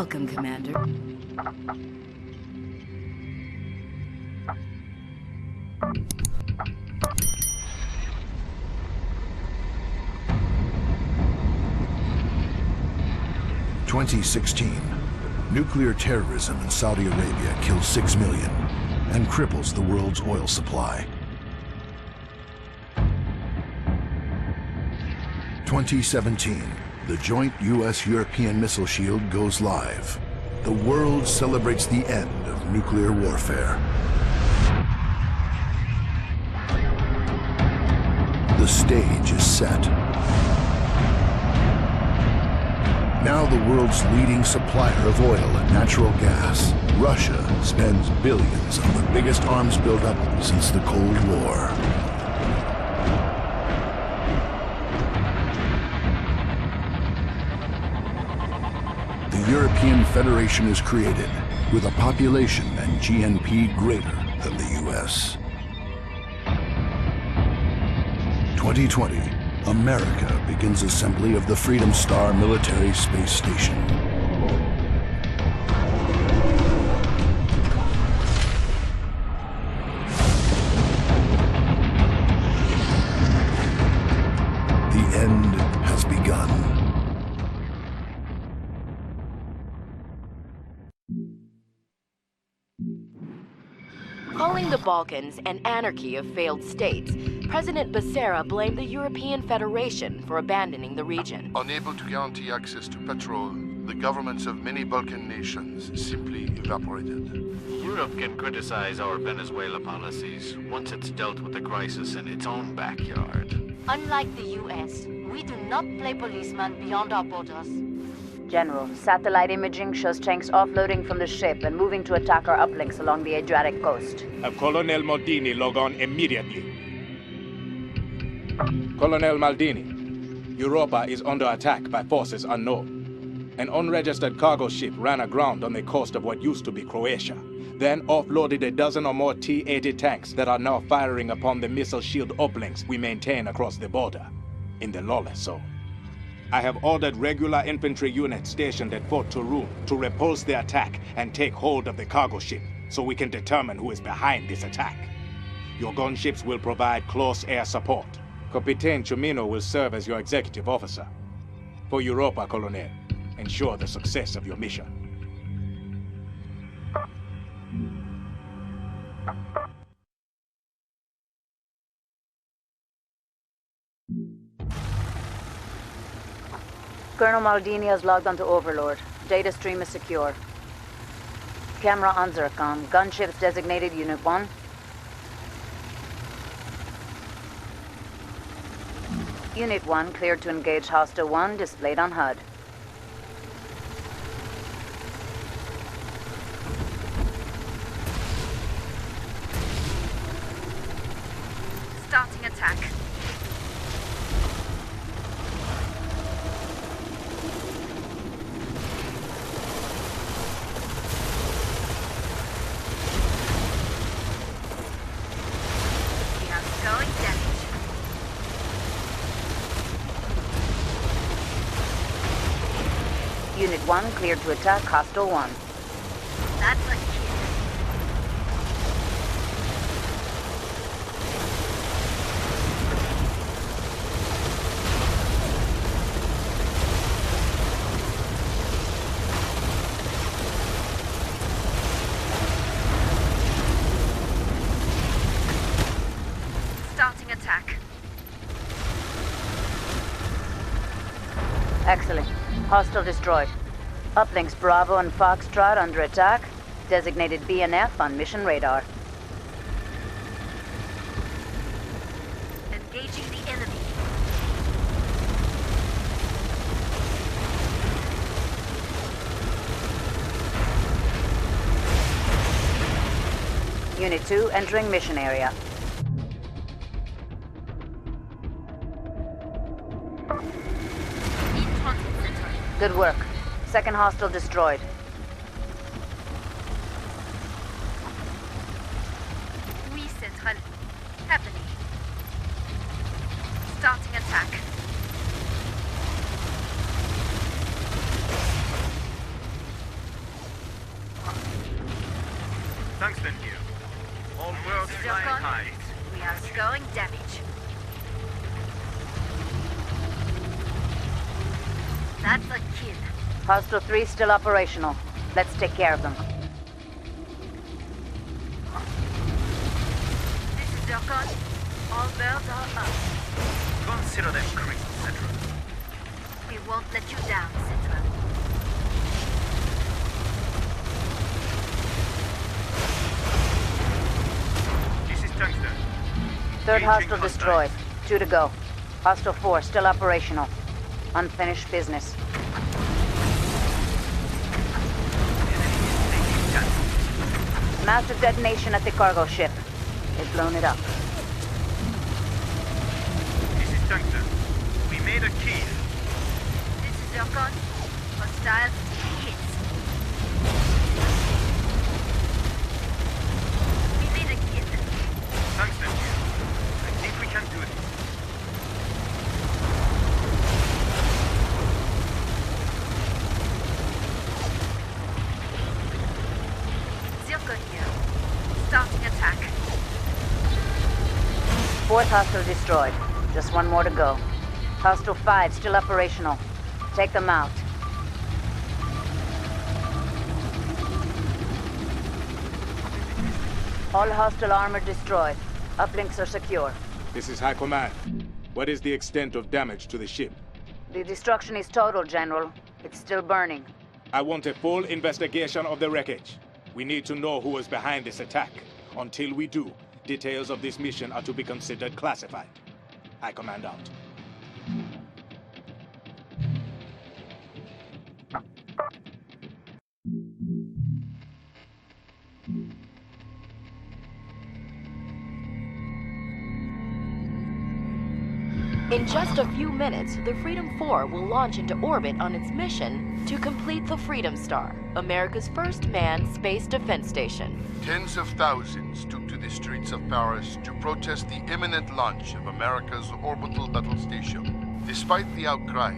Welcome, Commander. "2016. Nuclear terrorism in Saudi Arabia kills 6 million and cripples the world's oil supply. 2017. The joint US-European missile shield goes live. The world celebrates the end of nuclear warfare. The stage is set. Now the world's leading supplier of oil and natural gas, Russia spends billions on the biggest arms buildup since the Cold War. The European Federation is created with a population and GNP greater than the US. 2020, America begins assembly of the Freedom Star military space station. The end has begun. Calling the Balkans an anarchy of failed states, President Becerra blamed the European Federation for abandoning the region. Unable to guarantee access to petrol, the governments of many Balkan nations simply evaporated. Europe can criticize our Venezuela policies once it's dealt with the crisis in its own backyard. Unlike the US, we do not play policeman beyond our borders. General, satellite imaging shows tanks offloading from the ship and moving to attack our uplinks along the Adriatic coast. Have Colonel Maldini log on immediately. Colonel Maldini, Europa is under attack by forces unknown. An unregistered cargo ship ran aground on the coast of what used to be Croatia, then offloaded a dozen or more T-80 tanks that are now firing upon the missile shield uplinks we maintain across the border, in the lawless zone. I have ordered regular infantry units stationed at Fort Turun to repulse the attack and take hold of the cargo ship so we can determine who is behind this attack. Your gunships will provide close air support. Capitan Chumino will serve as your executive officer. For Europa, Colonel, ensure the success of your mission. Colonel Maldini has logged onto Overlord. Data stream is secure. Camera on Zircon. Gunships designated Unit 1. Unit 1 cleared to engage Hostile 1, displayed on HUD. Starting attack. We are going damage. Unit 1 cleared to attack Hostile 1. That's a kill. Starting attack. Excellent. Hostile destroyed. Uplinks Bravo and Foxtrot under attack. Designated BNF on mission radar. Engaging the enemy. Unit 2 entering mission area. In transit center. Good work. Second hostile destroyed. Oui, Central. Happening. Starting attack. Tungsten here. All worlds flying high. We are scoring damage. That's a kill. Hostile 3 still operational. Let's take care of them. This is Zircon. All birds are up. Consider them creeps, Central. We won't let you down, Central. This is Tungsten. Third Engaging hostile destroyed. 2 to go. Hostile 4 still operational. Unfinished business. Massive detonation at the cargo ship. They've blown it up. This is Tungsten. We made a kill. This is Zircon. Hostiles hits. We made a kill. Tungsten here. I think we can do this. Zircon here. Starting attack. 4th hostile destroyed. Just 1 more to go. Hostile 5 still operational. Take them out. All hostile armor destroyed. Uplinks are secure. This is High Command. What is the extent of damage to the ship? The destruction is total, General. It's still burning. I want a full investigation of the wreckage. We need to know who is behind this attack. Until we do, details of this mission are to be considered classified. High Command out. In just a few minutes, the Freedom 4 will launch into orbit on its mission to complete the Freedom Star, America's first manned space defense station. Tens of thousands took to the streets of Paris to protest the imminent launch of America's orbital battle station. Despite the outcry,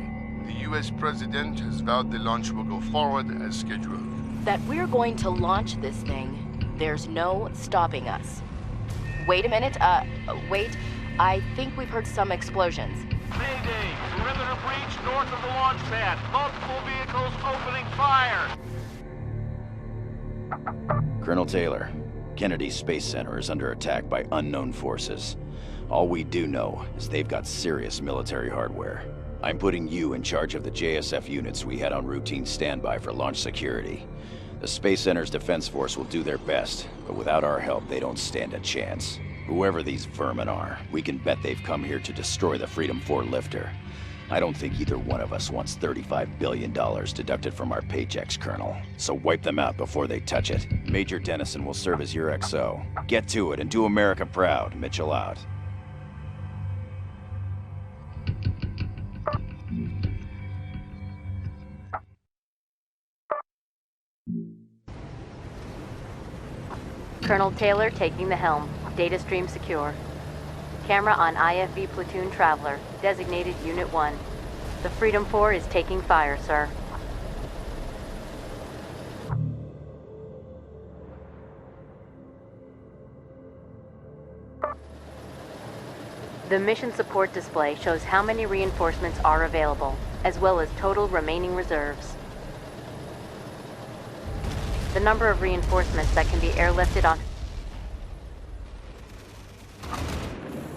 the US president has vowed the launch will go forward as scheduled. That we're going to launch this thing, there's no stopping us. Wait a minute, wait. I think we've heard some explosions. Mayday! Perimeter breach north of the launch pad. Multiple vehicles opening fire! Colonel Taylor, Kennedy Space Center is under attack by unknown forces. All we do know is they've got serious military hardware. I'm putting you in charge of the JSF units we had on routine standby for launch security. The Space Center's defense force will do their best, but without our help, they don't stand a chance. Whoever these vermin are, we can bet they've come here to destroy the Freedom 4 lifter. I don't think either one of us wants $35 billion deducted from our paychecks, Colonel. So wipe them out before they touch it. Major Dennison will serve as your XO. Get to it and do America proud. Mitchell out. Colonel Taylor taking the helm. Data stream secure. Camera on IFV Platoon Traveler, designated Unit 1. The Freedom 4 is taking fire, sir. The mission support display shows how many reinforcements are available, as well as total remaining reserves. The number of reinforcements that can be airlifted on...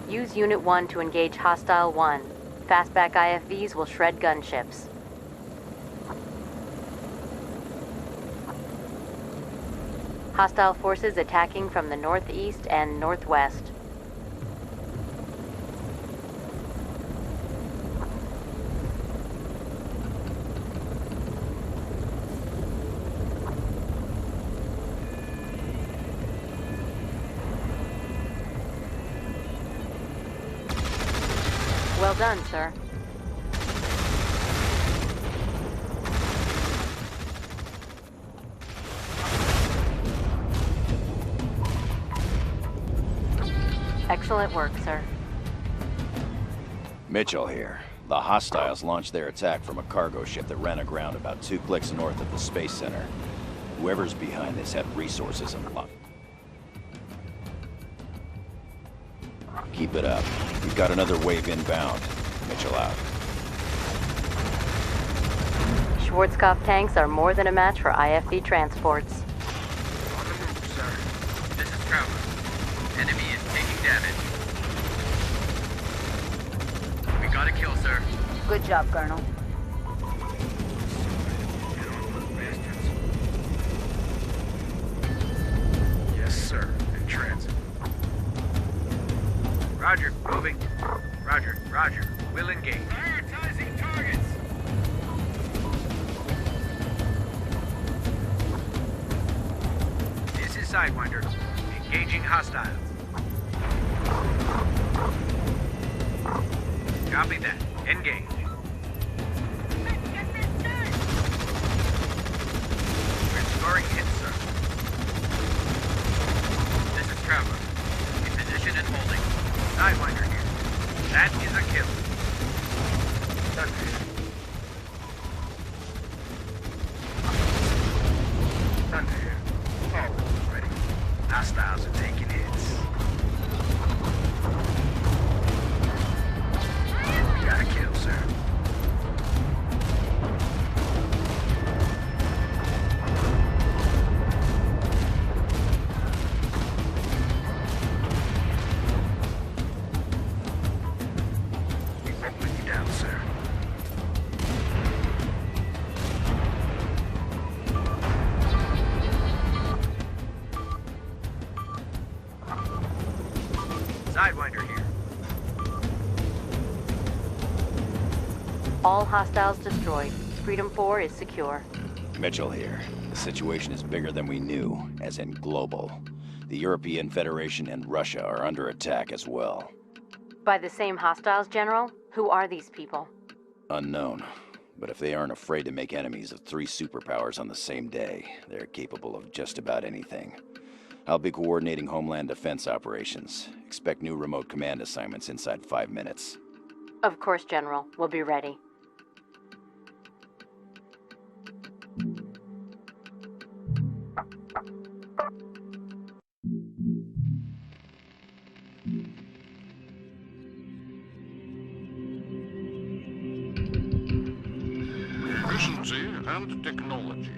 Use Unit 1 to engage Hostile 1. Fastback IFVs will shred gunships. Hostile forces attacking from the northeast and northwest. Well done, sir. Excellent work, sir. Mitchell here. The hostiles launched their attack from a cargo ship that ran aground about 2 clicks north of the Space Center. Whoever's behind this had resources and luck. Keep it up. We've got another wave inbound. Mitchell out. Schwarzkopf tanks are more than a match for IFV transports. On the move, sir. This is Traveler. Enemy is taking damage. We got a kill, sir. Good job, Colonel. Yes, sir. In transit. Roger, moving. Roger. We'll engage. Prioritizing targets. This is Sidewinder. Engaging hostiles. Copy that. Engage. We're scoring hits, sir. This is Traveler. In position and holding. Sidewinder here. That is a kill. Thunder. Thunder here. Forward. Ready. Hostiles are taking hits. We got a kill, sir. We won't let you down, sir. Sidewinder here. All hostiles destroyed. Freedom 4 is secure. Mitchell here. The situation is bigger than we knew, as in global. The European Federation and Russia are under attack as well. By the same hostiles, General? Who are these people? Unknown. But if they aren't afraid to make enemies of 3 superpowers on the same day, they're capable of just about anything. I'll be coordinating Homeland Defense operations. Expect new remote command assignments inside 5 minutes. Of course, General. We'll be ready. Efficiency and technology.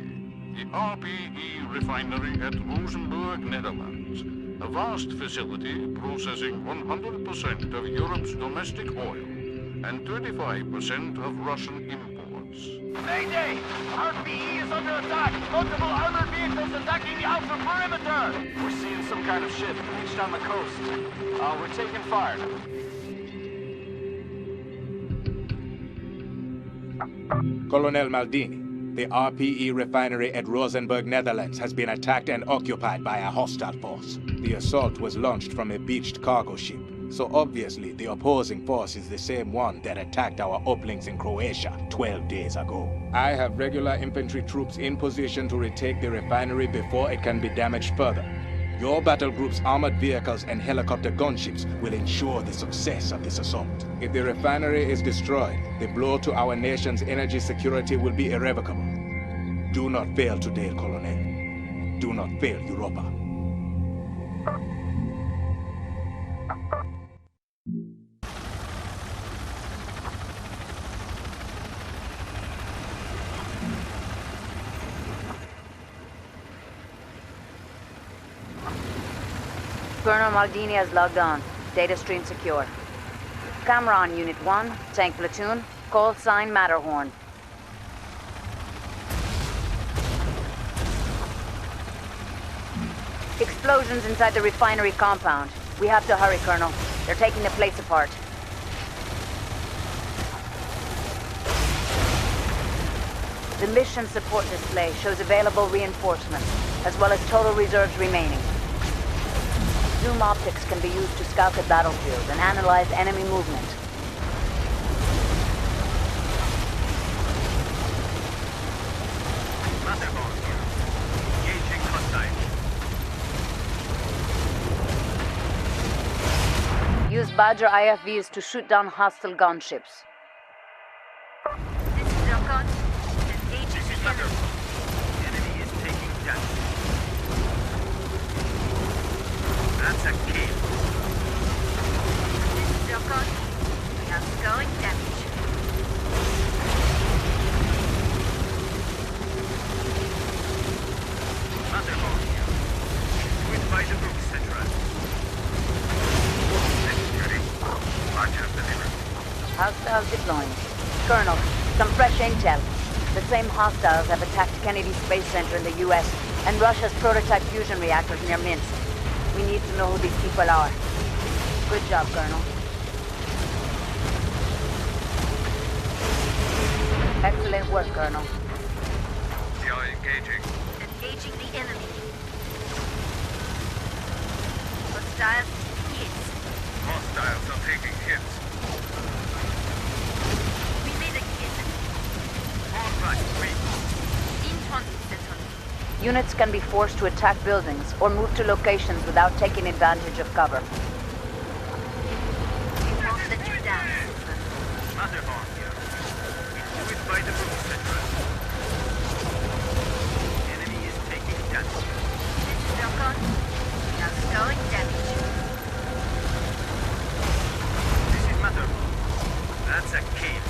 The RPE refinery at Rosenburg, Netherlands. A vast facility processing 100% of Europe's domestic oil and 35% of Russian imports. Mayday! RPE is under attack! Multiple armored vehicles attacking the outer perimeter! We're seeing some kind of ship reached on the coast. We're taking fire. Colonel Maldini, the RPE refinery at Rosenburg, Netherlands has been attacked and occupied by a hostile force. The assault was launched from a beached cargo ship, so obviously the opposing force is the same one that attacked our uplings in Croatia 12 days ago. I have regular infantry troops in position to retake the refinery before it can be damaged further. Your battle group's armored vehicles and helicopter gunships will ensure the success of this assault. If the refinery is destroyed, the blow to our nation's energy security will be irrevocable. Do not fail today, Colonel. Do not fail Europa. Colonel Maldini has logged on. Data stream secure. Camera on Unit 1, tank platoon, call sign Matterhorn. Explosions inside the refinery compound. We have to hurry, Colonel. They're taking the place apart. The mission support display shows available reinforcements, as well as total reserves remaining. Zoom optics can be used to scout the battlefield and analyze enemy movement. Matterhorn here. Engaging hostile. Use Badger IFVs to shoot down hostile gunships. This is Zircon. Engage This is Matterhorn. The enemy is taking damage. That's a kill. by the book, Central. Ready. Roger, delivered. Hostiles deploying. Colonel, some fresh intel. The same hostiles have attacked Kennedy Space Center in the U.S. and Russia's prototype fusion reactors near Minsk. We need to know who these people are. Good job, Colonel. Excellent work, Colonel. We are engaging. Engaging the enemy. Hostiles hits. Hostiles are taking hits. We made a hit. All right, wait. In transit, Central. Units can be forced to attack buildings or move to locations without taking advantage of cover. We won't let you down, Central. Matterhorn here. Do it by the book, Central. Enemy is taking damage. This is Dokon. Now storing damage. This is Matterhorn. That's a cave.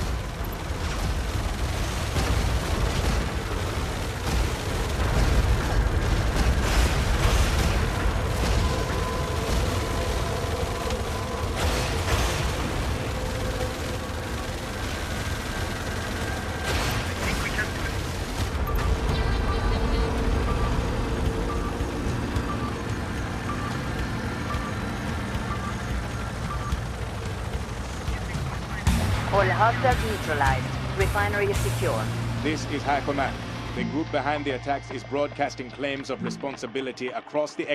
All hostiles neutralized. Refinery is secure. This is High Command. The group behind the attacks is broadcasting claims of responsibility across the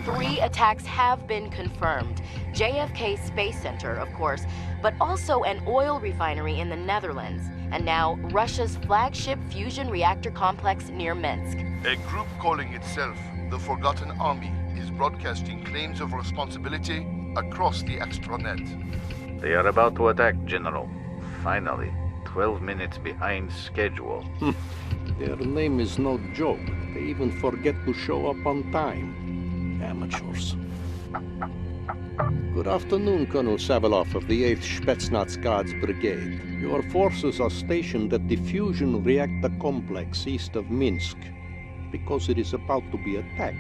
Three attacks have been confirmed. JFK Space Center, of course, but also an oil refinery in the Netherlands, and now Russia's flagship fusion reactor complex near Minsk. A group calling itself the Forgotten Army is broadcasting claims of responsibility across the extranet. They are about to attack, General. Finally, 12 minutes behind schedule. Their name is no joke. They even forget to show up on time. Amateurs. Good afternoon, Colonel Saviloff of the 8th Spetsnaz Guards Brigade. Your forces are stationed at the fusion reactor complex east of Minsk. Because it is about to be attacked,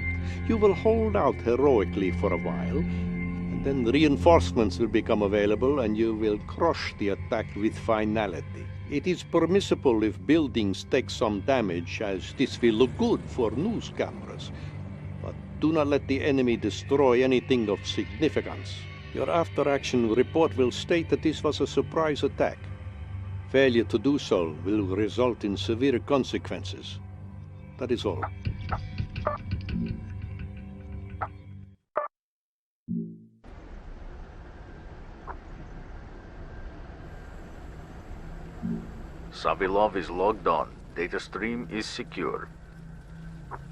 you will hold out heroically for a while, and then reinforcements will become available and you will crush the attack with finality. It is permissible if buildings take some damage, as this will look good for news cameras. But do not let the enemy destroy anything of significance. Your after-action report will state that this was a surprise attack. Failure to do so will result in severe consequences. That is all. Savilov is logged on. Data stream is secure.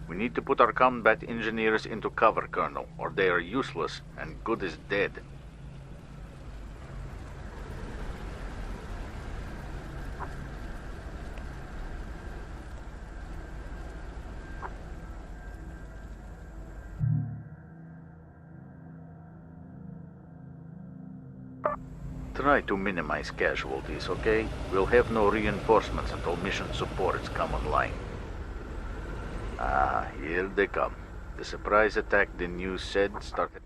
We need to put our combat engineers into cover, Colonel, or they are useless and good as dead. Try to minimize casualties, okay? We'll have no reinforcements until mission supports come online. Ah, here they come. The surprise attack the news said started.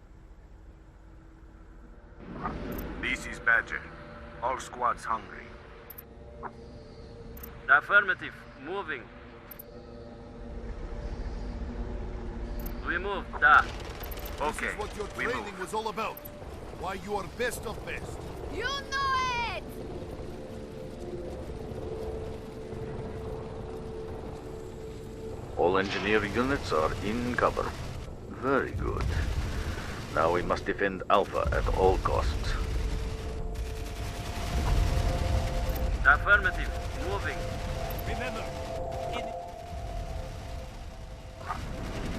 This is Badger. All squads hungry. Affirmative. Moving. We move. Da. Okay, This is what your we training move. was all about. Why you are best of best. You know it! All engineer units are in cover. Very good. Now we must defend Alpha at all costs. Affirmative. Moving. Remember,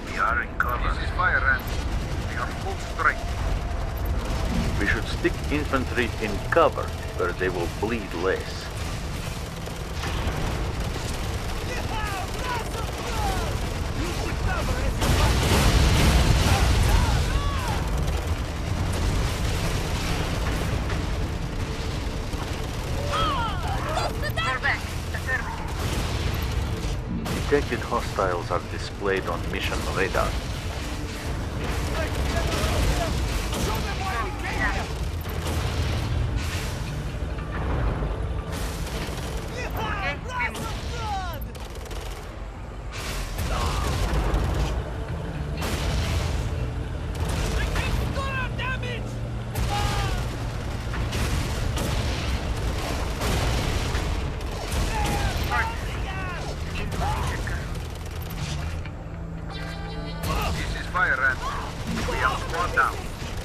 We are in cover. This is fire ant. We are full strength. We should stick infantry in cover where they will bleed less. Detected hostiles are displayed on mission radar.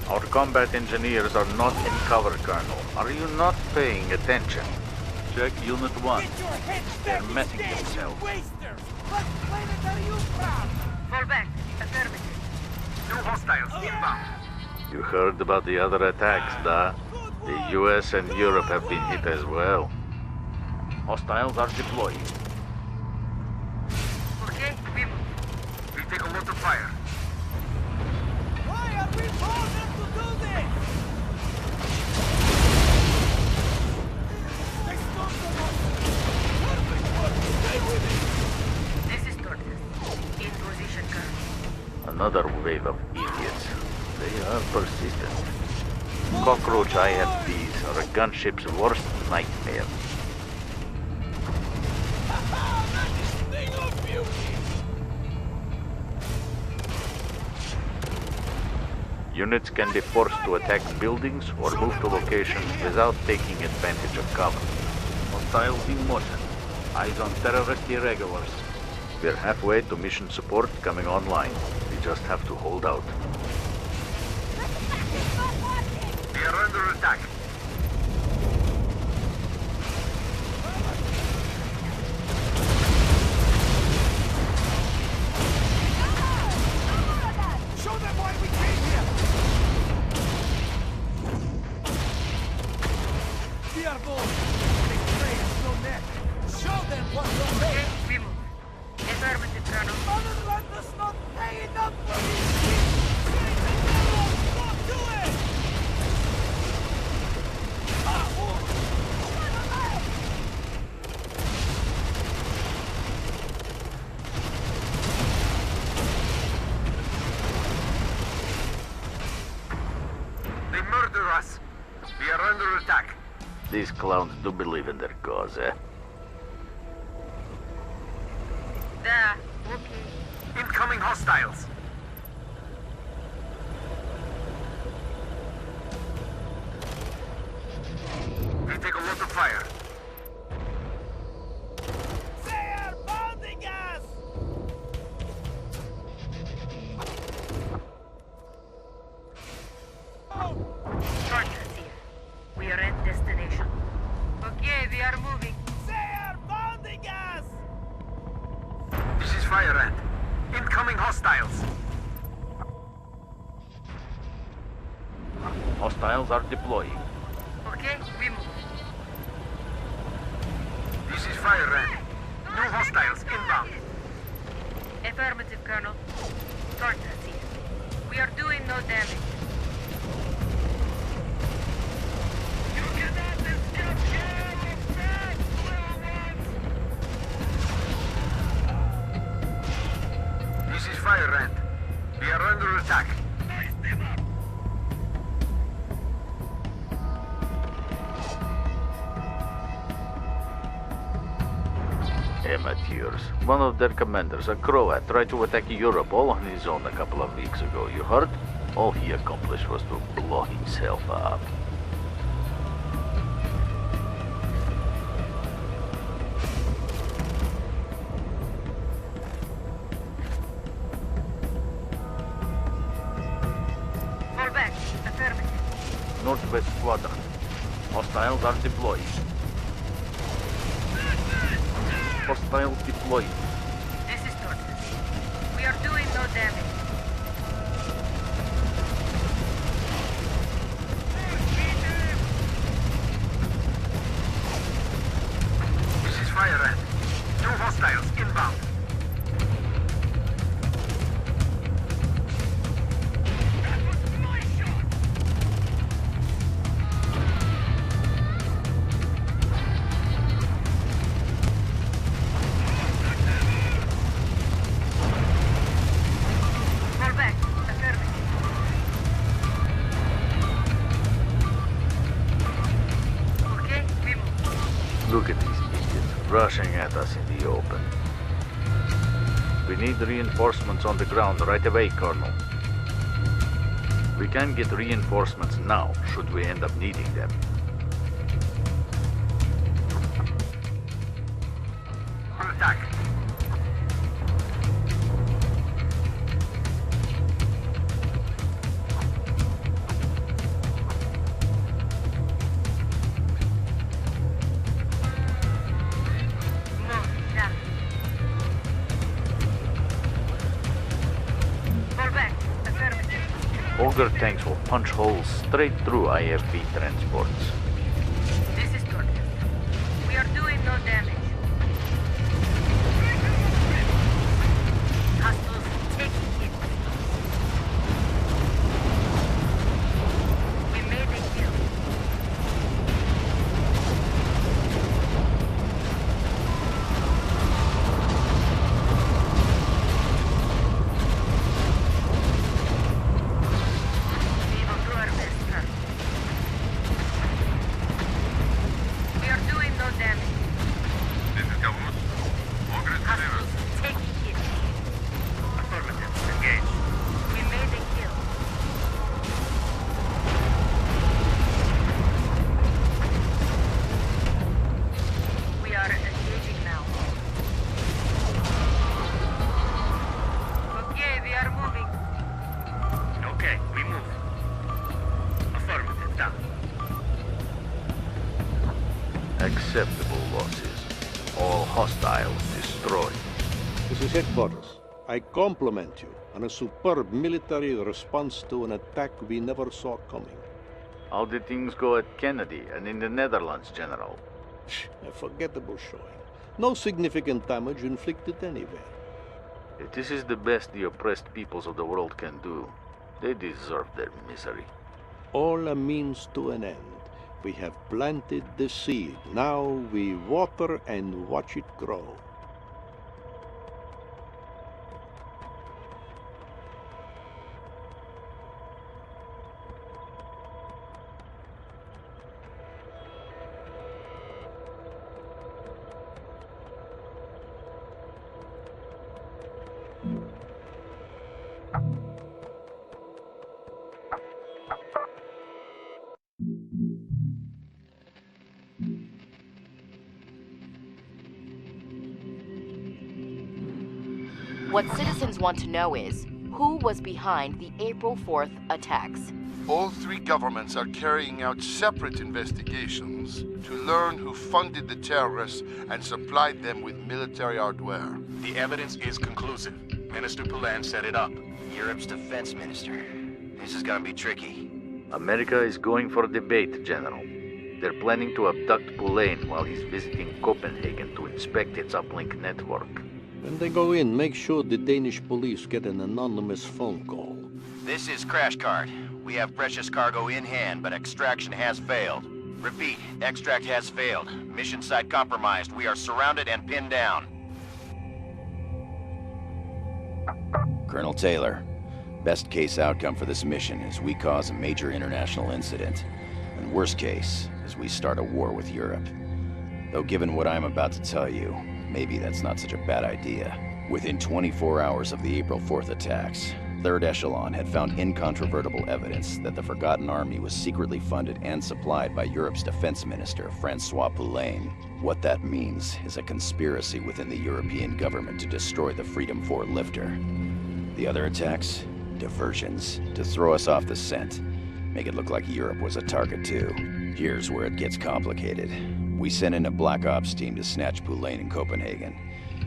Our combat engineers are not in cover, Colonel. Are you not paying attention? Check Unit 1. They're messing themselves. Fall back. Affirmative. New hostiles inbound. You heard about the other attacks, da? The US and Europe have been hit as well. Hostiles are deploying. Okay, we move. We take a lot of fire. Why are we forced to do this? Stay with me. This is Tortoise. In position, Colonel. Another wave of idiots. They are persistent. Cockroach IFVs are a gunship's worst nightmare. Units can be forced to attack buildings or move to locations without taking advantage of cover. Hostiles in motion. Eyes on terrorist irregulars. We're halfway to mission support coming online. We just have to hold out. We are under attack. Show them why we came here. We are bold. Betray us no net. Show them what we're made. Okay, we move. Affirmative, Colonel. Motherland does not pay enough for these things. Go do it. They murder us. We are under attack. These clowns do believe in their cause, eh? There. Okay. Incoming hostiles. We take a lot of fire. They are bombing us. Tortoise here. We are at destination. Okay, we are moving. They are bombing us. This is Fire Ant. Incoming hostiles. Hostiles are deploying. Okay, we move. This is Fire Ant. New hostiles inbound. Affirmative, Colonel. Tortoise here. We are doing no damage. You cannot escape here. Back, little ones. This is Fire Ant. We are under attack. Amateurs. One of their commanders, a Croat, tried to attack Europe all on his own a couple of weeks ago. You heard? All he accomplished was to blow himself up. Fall back. Affirmative. Northwest Squadron. Hostiles are deployed. Hostiles deployed. This is Tortoise. We are doing no damage. This is Fire Ant. New hostiles inbound. Look at these idiots rushing at us in the open. We need reinforcements on the ground right away, Colonel. We can get reinforcements now, should we end up needing them. On attack. Ogre tanks will punch holes straight through IFV transports. This is Tortoise. We are doing no damage. Hostiles taking hits. We made a kill. Acceptable losses. All hostiles destroyed. This is headquarters. I compliment you on a superb military response to an attack we never saw coming. How did things go at Kennedy and in the Netherlands, General? A forgettable showing. No significant damage inflicted anywhere. If this is the best the oppressed peoples of the world can do, they deserve their misery. All a means to an end. We have planted the seed. Now we water and watch it grow. What citizens want to know is, who was behind the April 4th attacks? All three governments are carrying out separate investigations to learn who funded the terrorists and supplied them with military hardware. The evidence is conclusive. Minister Poulain set it up. Europe's defense minister. This is gonna be tricky. America is going for debate, General. They're planning to abduct Poulain while he's visiting Copenhagen to inspect its uplink network. When they go in, make sure the Danish police get an anonymous phone call. This is Crash Cart. We have precious cargo in hand, but extraction has failed. Repeat, extract has failed. Mission site compromised. We are surrounded and pinned down. Colonel Taylor, best case outcome for this mission is we cause a major international incident. And worst case is we start a war with Europe. Though given what I'm about to tell you, maybe that's not such a bad idea. Within 24 hours of the April 4th attacks, Third Echelon had found incontrovertible evidence that the Forgotten Army was secretly funded and supplied by Europe's defense minister, Francois Poulain. What that means is a conspiracy within the European government to destroy the Freedom 4 lifter. The other attacks? Diversions, to throw us off the scent. Make it look like Europe was a target too. Here's where it gets complicated. We sent in a Black Ops team to snatch Poulain in Copenhagen,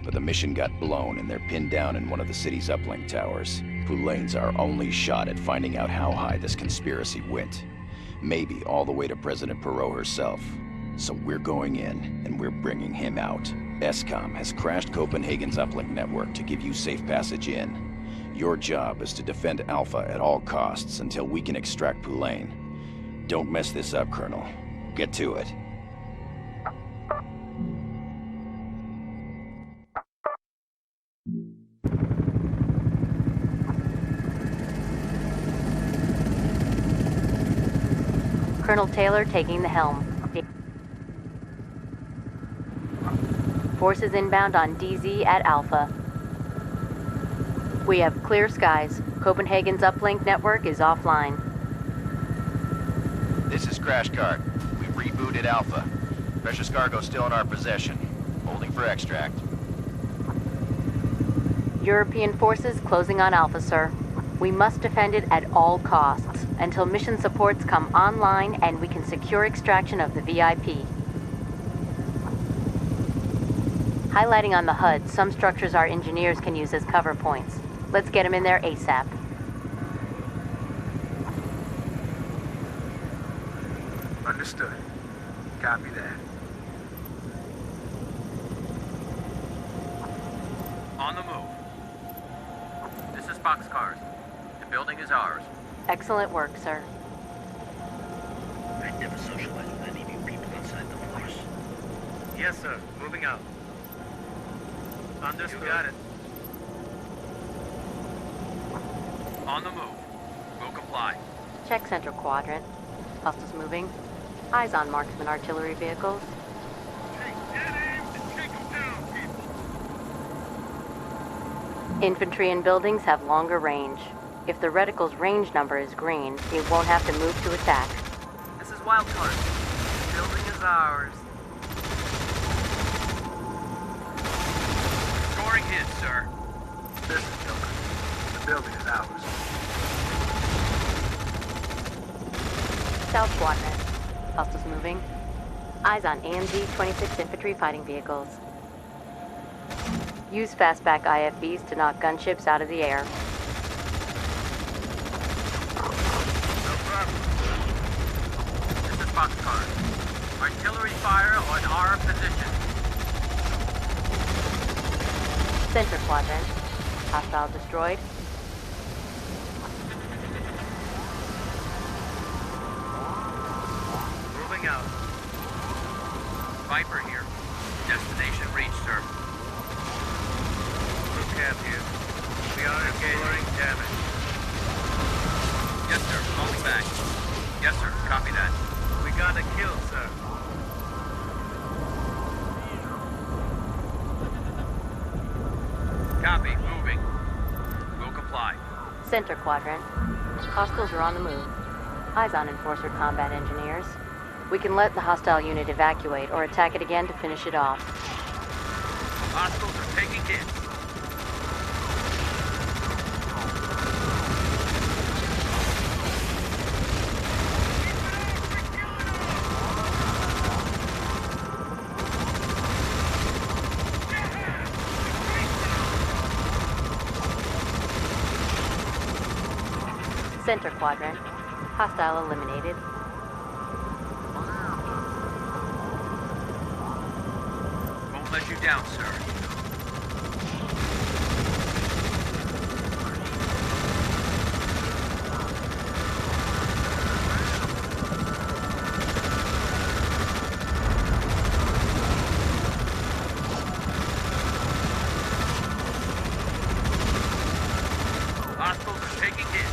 but the mission got blown and they're pinned down in one of the city's uplink towers. Poulain's our only shot at finding out how high this conspiracy went. Maybe all the way to President Perot herself. So we're going in, and we're bringing him out. ESCOM has crashed Copenhagen's uplink network to give you safe passage in. Your job is to defend Alpha at all costs until we can extract Poulain. Don't mess this up, Colonel. Get to it. Colonel Taylor taking the helm. Forces inbound on DZ at Alpha. We have clear skies. Copenhagen's uplink network is offline. This is Crash Card. We've rebooted Alpha. Precious cargo still in our possession. Holding for extract. European forces closing on Alpha, sir. We must defend it at all costs until mission supports come online and we can secure extraction of the VIP. Highlighting on the HUD some structures our engineers can use as cover points. Let's get them in there ASAP. Understood. Copy that. On the move. This is Boxcars. The building is ours. Excellent work, sir. I never socialized with any of you people inside the force. Yes, sir. Moving out. Understood. You got it. On the move. We'll comply. Check center quadrant. Hostiles moving. Eyes on marksman artillery vehicles. Infantry in buildings have longer range. If the reticle's range number is green, it won't have to move to attack. This is Wildcard. The building is ours. Scoring hits, sir. This is Joker. The building is ours. South quadrant. Hostiles moving. Eyes on AMG 26 infantry fighting vehicles. Use fastback IFVs to knock gunships out of the air. No problem. This is Boxcar. Artillery fire on our position. Center quadrant. Hostile destroyed. Moving out. Viper here. Destination reached, sir. Blue cap here. We are engaging damage. Yes, sir. Falling back. Yes, sir. Copy that. We got a kill, sir. Copy. Moving. We'll comply. Center quadrant. Hostiles are on the move. Eyes on Enforcer combat engineers. We can let the hostile unit evacuate or attack it again to finish it off. Hostiles are taking hits. Center quadrant. Hostile eliminated. Won't let you down, sir. Hostiles are taking hits.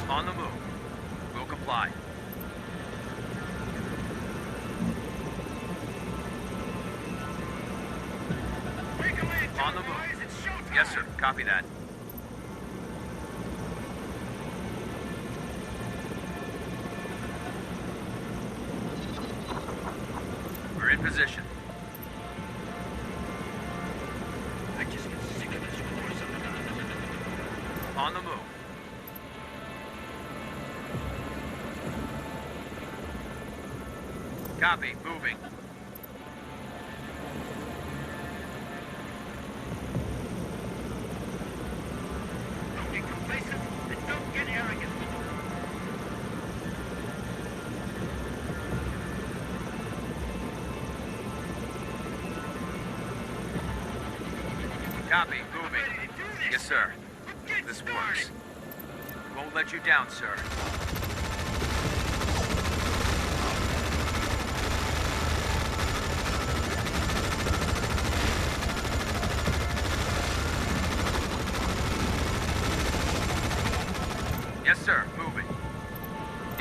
On the move. We'll comply. On the move. Yes, sir. Copy that. We're in position. I just get sick of this war sometimes. On the move. Copy. Moving. Don't get complacent and don't get arrogant. Copy. Moving. Yes, sir. This works. Won't let you down, sir.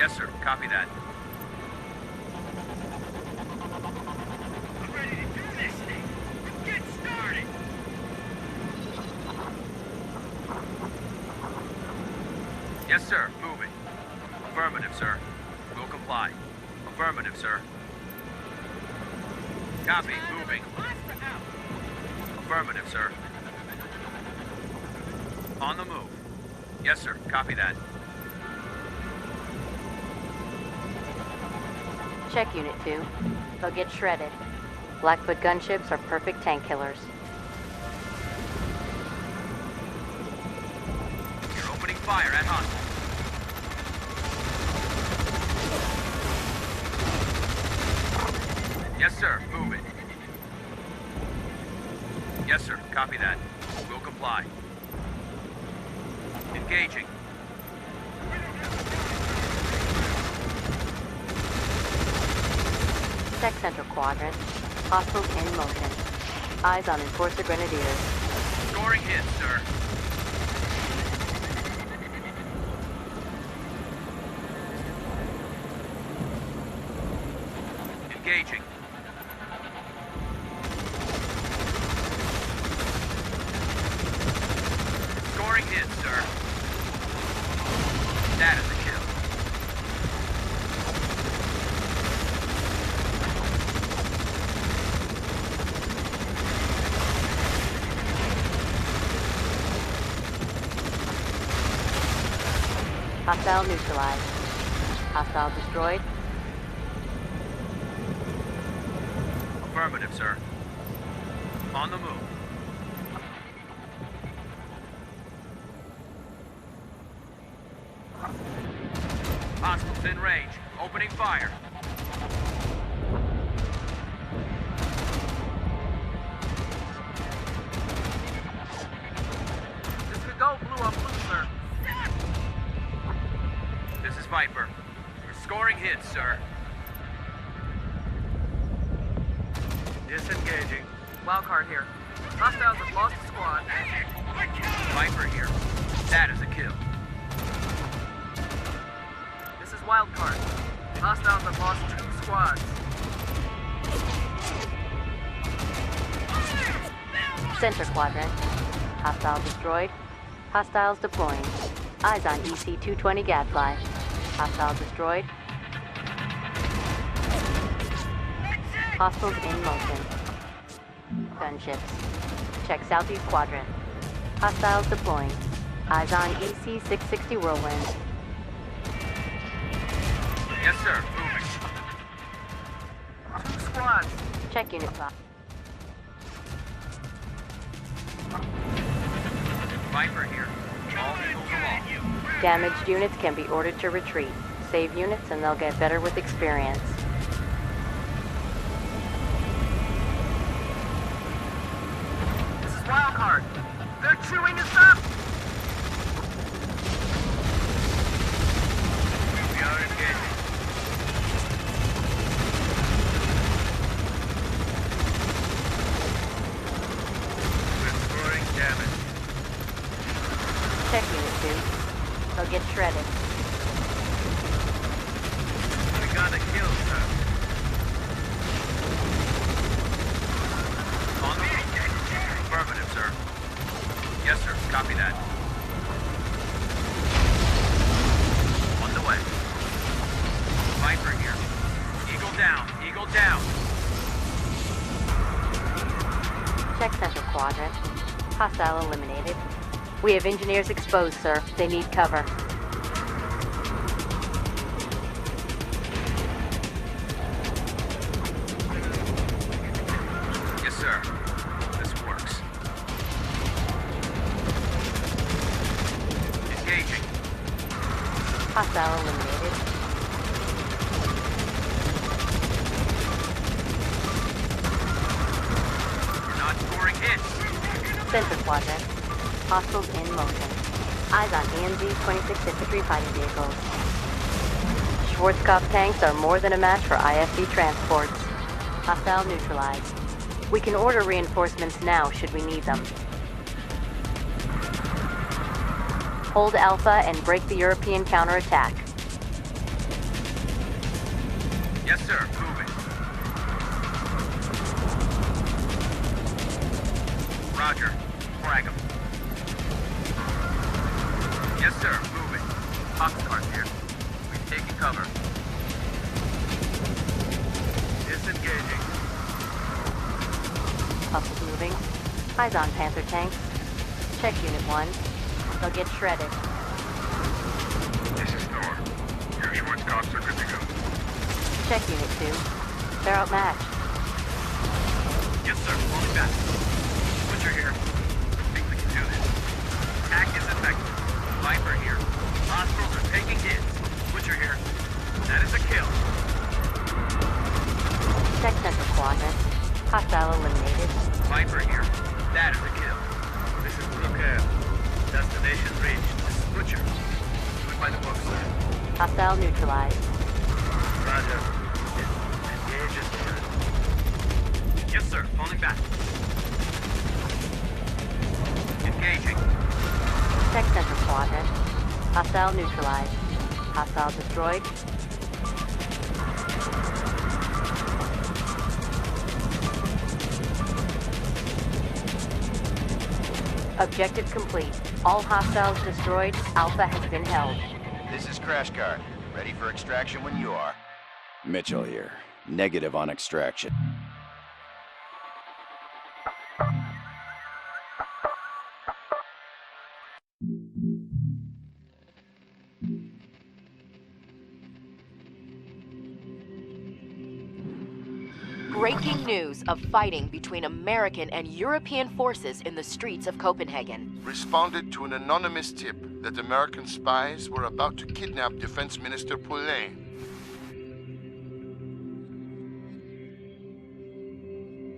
Yes, sir. Copy that. I'm ready to do this thing. Let's get started. Yes, sir. Moving. Affirmative, sir. Will comply. Affirmative, sir. Copy. Moving. Affirmative, sir. On the move. Yes, sir. Copy that. Check Unit 2. They'll get shredded. Blackfoot gunships are perfect tank killers. You're opening fire at hostile. Yes, sir. Move it. Yes, sir. Copy that. Will comply. Engaging. Check Central Quadrant. Hostiles in motion. Eyes on Enforcer Grenadiers. Scoring hits, sir. Engaging. Scoring hits, sir. That is a kill. Hostile neutralized. Hostile destroyed. Affirmative, sir. On the move. Hostiles in range. Opening fire. This could go blue on blue, sir. This is Viper. We're scoring hits, sir. Disengaging. Wildcard here. Hostiles have lost a squad. Viper here. That is a kill. This is Wildcard. Hostiles have lost 2 squads. Center Quadrant. Hostile destroyed. Hostiles deploying. Eyes on EC-220 Gadfly. Hostile destroyed. Hostiles in motion. Gunships. Check Southeast Quadrant. Hostiles deploying. Eyes on EC-660 Whirlwind. Yes, sir. Moving. 2 squads. Check Unit 5. Viper here. All eagles along. Damaged units can be ordered to retreat. Save units and they'll get better with experience. This is Wildcard. They're chewing us up. We are engaging. We're scoring damage. Check Unit 2. They'll get shredded. We got a kill, sir. On the move. Affirmative, sir. Yes, sir. Copy that. On the way. Viper here. Eagle down. Eagle down. Check Central Quadrant. Hostile eliminated. We have engineers exposed, sir. They need cover. Yes, sir. This works. Engaging. Hostile eliminated. We're not scoring hits. Center Quadrant. Hostiles in motion. Eyes on EMG 26 infantry fighting vehicles. Schwarzkopf tanks are more than a match for IFV transports. Hostile neutralized. We can order reinforcements now should we need them. Hold Alpha and break the European counterattack. Yes, sir. Moving. Roger. Frag him. Yes, sir. Moving. Hawkstar's here. We've taken cover. Disengaging. Hustle moving. Eyes on Panther tanks. Check Unit 1. They'll get shredded. This is Thor. Your Schwarzkopf are good to go. Check Unit 2. They're outmatched. Yes, sir. Falling back. Butcher here. Think we can do this. Attack is effective. Viper here. Hostiles are taking hits. Butcher here. That is a kill. Check Central Quadrant. Hostile eliminated. Viper here. That is a kill. This is Brooker. Destination reached. This is Butcher. Do it by the book, sir. Hostile neutralized. Roger. Engage is ordered. Yes, sir. Falling back. Engaging. Check Central Quadrant. Hostile neutralized. Hostile destroyed. Objective complete. All hostiles destroyed. Alpha has been held. This is Crash Card. Ready for extraction when you are. Mitchell here. Negative on extraction. Breaking news of fighting between American and European forces in the streets of Copenhagen. Responded to an anonymous tip that American spies were about to kidnap Defense Minister Poulain.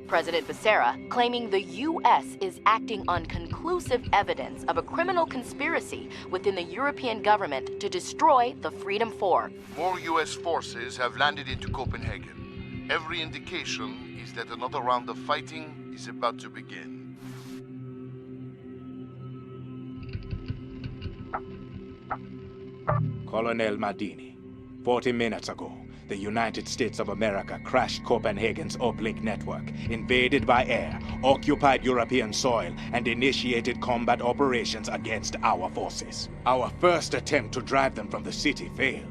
President Becerra claiming the U.S. is acting on conclusive evidence of a criminal conspiracy within the European government to destroy the Freedom 4. More U.S. forces have landed into Copenhagen. Every indication is that another round of fighting is about to begin. Colonel Madini, 40 minutes ago, the United States of America crashed Copenhagen's uplink network, invaded by air, occupied European soil, and initiated combat operations against our forces. Our first attempt to drive them from the city failed.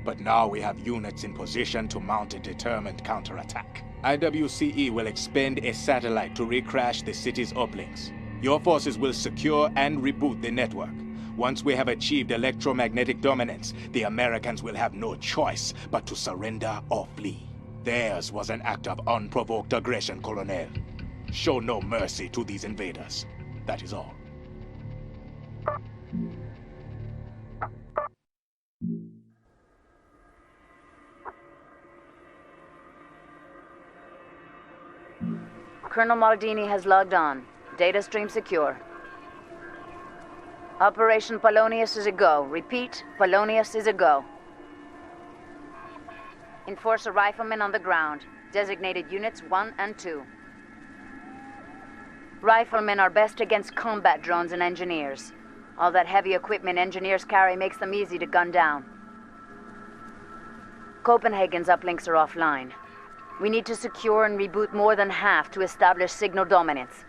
But now we have units in position to mount a determined counterattack. IWCE will expend a satellite to recrash the city's uplinks. Your forces will secure and reboot the network. Once we have achieved electromagnetic dominance, the Americans will have no choice but to surrender or flee. Theirs was an act of unprovoked aggression, Colonel. Show no mercy to these invaders. That is all. Colonel Maldini has logged on. Data stream secure. Operation Polonius is a go. Repeat, Polonius is a go. Enforce a rifleman on the ground. Designated units 1 and 2. Riflemen are best against combat drones and engineers. All that heavy equipment engineers carry makes them easy to gun down. Copenhagen's uplinks are offline. We need to secure and reboot more than half to establish signal dominance.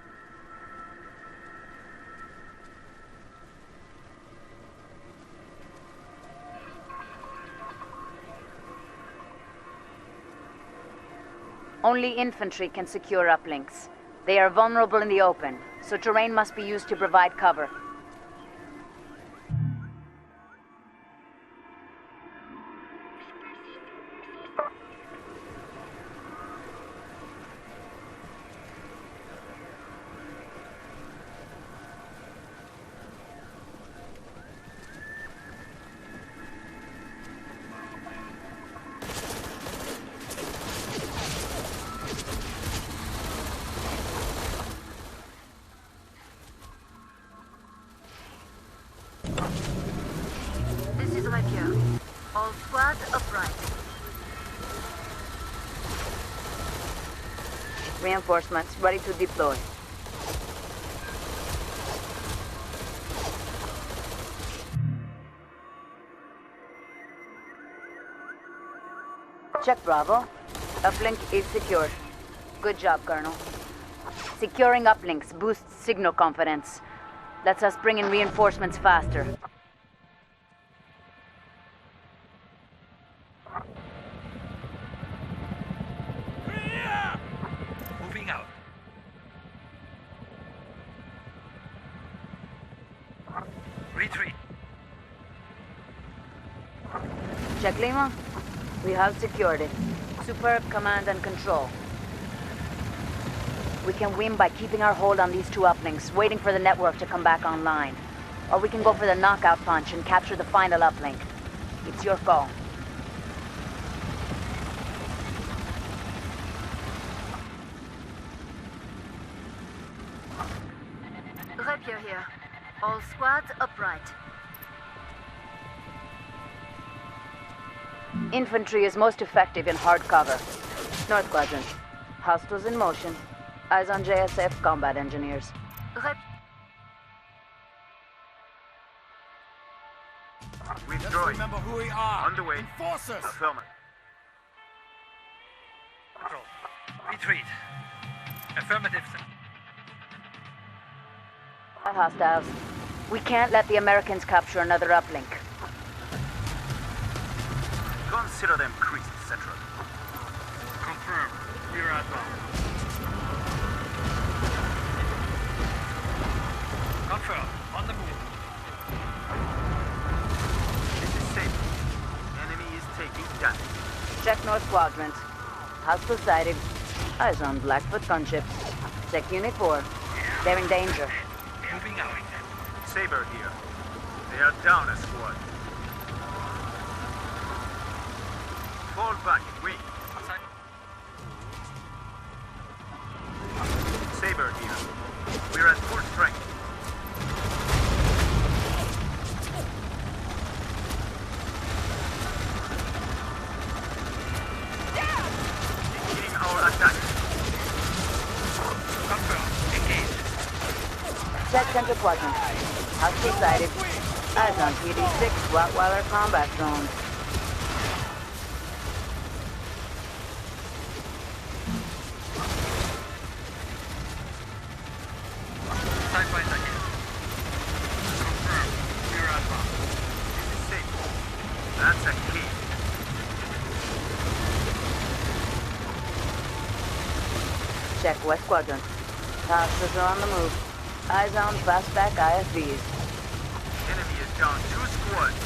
Only infantry can secure uplinks. They are vulnerable in the open, so terrain must be used to provide cover. All squads upright. Reinforcements ready to deploy. Check Bravo. Uplink is secured. Good job, Colonel. Securing uplinks boosts signal confidence. Lets us bring in reinforcements faster. Moving out. Retreat. Check Lima. We have secured it. Superb command and control. We can win by keeping our hold on these two uplinks, waiting for the network to come back online. Or we can go for the knockout punch and capture the final uplink. It's your call. Rapier here. All squads upright. Infantry is most effective in hard cover. North Quadrant. Hostiles in motion. Eyes on JSF combat engineers. Withdrawing. Remember who we are. Underway. Enforcers. Affirmative. Control. Retreat. Affirmative. Hostiles. We can't let the Americans capture another uplink. Consider them creased, Central. Confirm. We're outbound. Confirm. On the move. This is safe. Enemy is taking damage. Check North Quadrant. Hostile sighted. Eyes on Blackfoot gunships. Check Unit 4. They're in danger. Moving out. Saber here. They are down a squad. Fall back and wait. Saber here. We're at full strength. Beginning our attack. Confirm. Engage. Check Central Quadrant. Hostile sighted. Eyes on PD-6 Rottweiler combat drones. Sideways again. Confirm. We're outbound. This is safe. That's a key. Check West Quadrant. Hostiles are on the move. Eyes on fastback IFVs. Enemy is down 2 squads.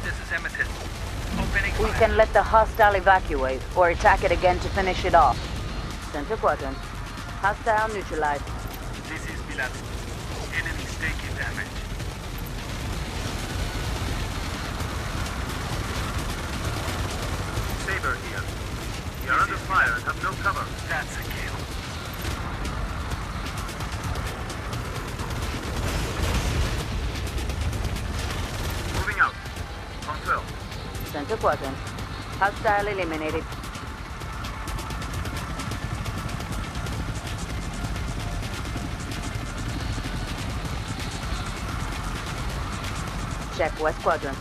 This is Amethyst. Opening We fire. can let the hostile evacuate, or attack it again to finish it off. Center Quadrant. Hostile neutralized. This is Pilat. Enemy's taking damage. Saber here. We are under fire and have no cover. That's a kill. Moving out. On 12. Center Quadrant. Hostile eliminated. Check West Quadrant.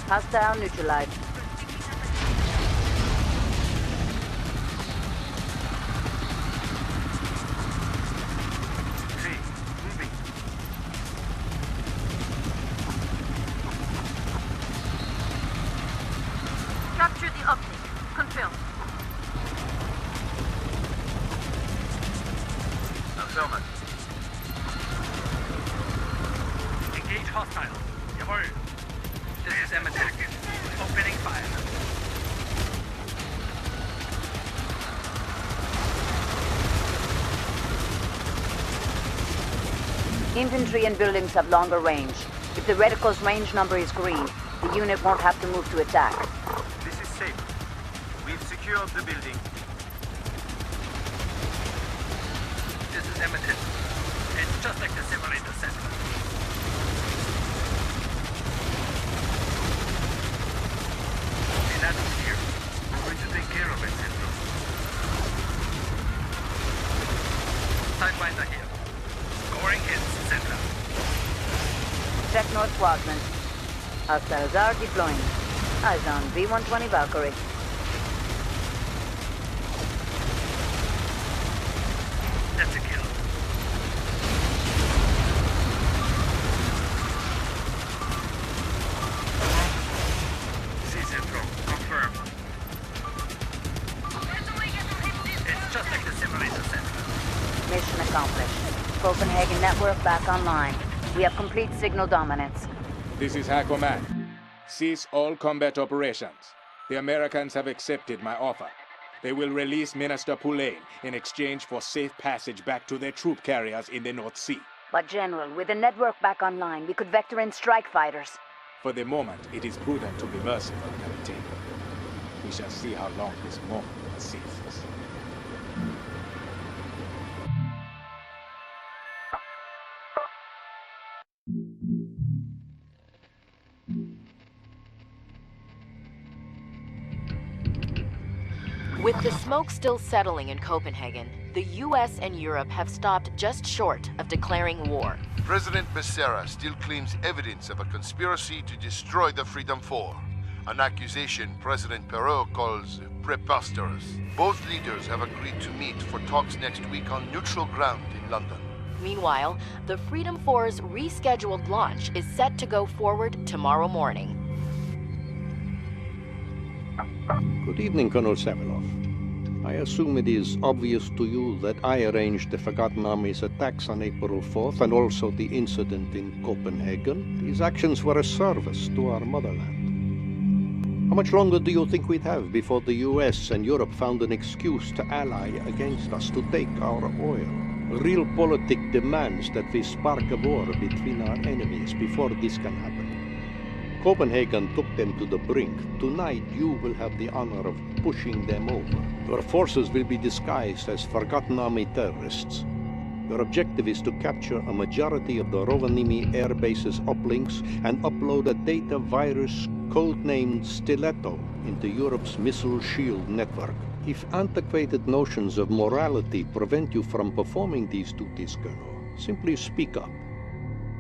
Hostile neutralized. Hey, moving. Capture the uplink. Confirm. Affirmative. Engage hostile. Jawohl. This is Amethyst. Opening fire. Infantry and buildings have longer range. If the reticle's range number is green, the unit won't have to move to attack. This is safe. We've secured the building. This is Amethyst. It's just like the simulator center. Pilat is here. We're going to take care of it, Central. squadron. Hostiles are deploying. Eyes on V-120 Valkyrie. That's a kill. Season confirmed. It's just like the simulator center. Mission accomplished. Copenhagen network back online. We have complete signal dominance. This is High Command. Cease all combat operations. The Americans have accepted my offer. They will release Minister Poulain in exchange for safe passage back to their troop carriers in the North Sea. But General, with the network back online, we could vector in strike fighters. For the moment, it is prudent to be merciful, Captain. We shall see how long this moment persists. With the smoke still settling in Copenhagen, the US and Europe have stopped just short of declaring war. President Becerra still claims evidence of a conspiracy to destroy the Freedom 4, an accusation President Perrault calls preposterous. Both leaders have agreed to meet for talks next week on neutral ground in London. Meanwhile, the Freedom 4's rescheduled launch is set to go forward tomorrow morning. Good evening, Colonel Savilov. I assume it is obvious to you that I arranged the Forgotten Army's attacks on April 4th and also the incident in Copenhagen. These actions were a service to our motherland. How much longer do you think we'd have before the US and Europe found an excuse to ally against us, to take our oil? Realpolitik demands that we spark a war between our enemies before this can happen. Copenhagen took them to the brink. Tonight, you will have the honor of pushing them over. Your forces will be disguised as Forgotten Army terrorists. Your objective is to capture a majority of the Rovaniemi air base's uplinks and upload a data virus codenamed Stiletto into Europe's missile shield network. If antiquated notions of morality prevent you from performing these duties, Colonel, simply speak up.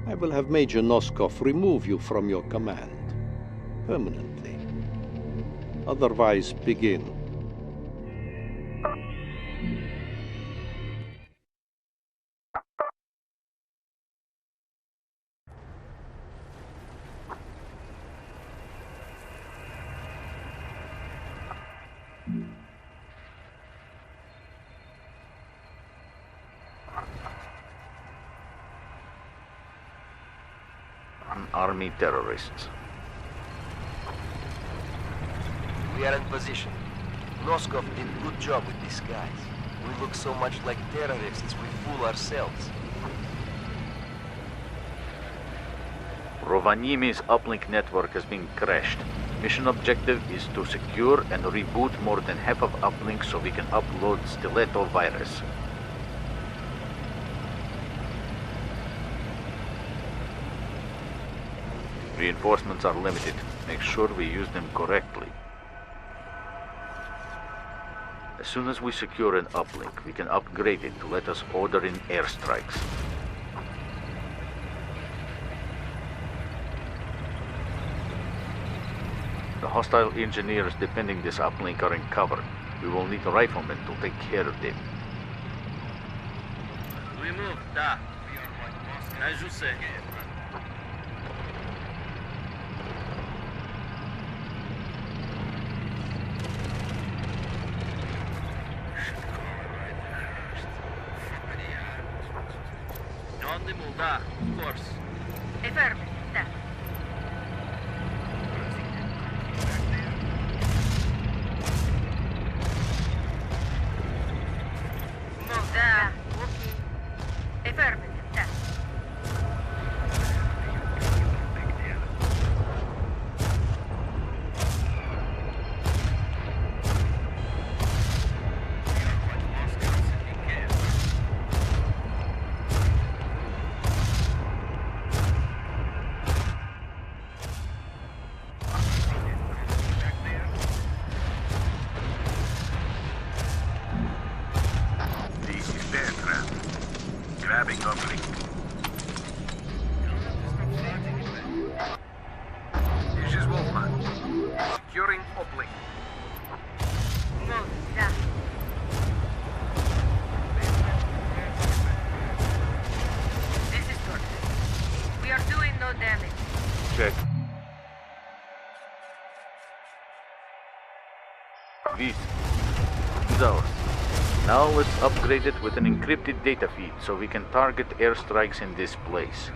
I will have Major Noskov remove you from your command. Permanently. Otherwise, begin. Army terrorists. We are in position. Noskov did a good job with these guys. We look so much like terrorists, we fool ourselves. Rovaniemi's uplink network has been crashed. Mission objective is to secure and reboot more than half of uplinks so we can upload Stiletto virus. Reinforcements are limited. Make sure we use them correctly. As soon as we secure an uplink, we can upgrade it to let us order in airstrikes. The hostile engineers defending this uplink are in cover. We will need riflemen to take care of them. We move, da. As you say. On the move, da, of course. Affirmative, da. Move, da. Affirmative, da. is ours. Now let's upgrade it with an encrypted data feed so we can target airstrikes in this place.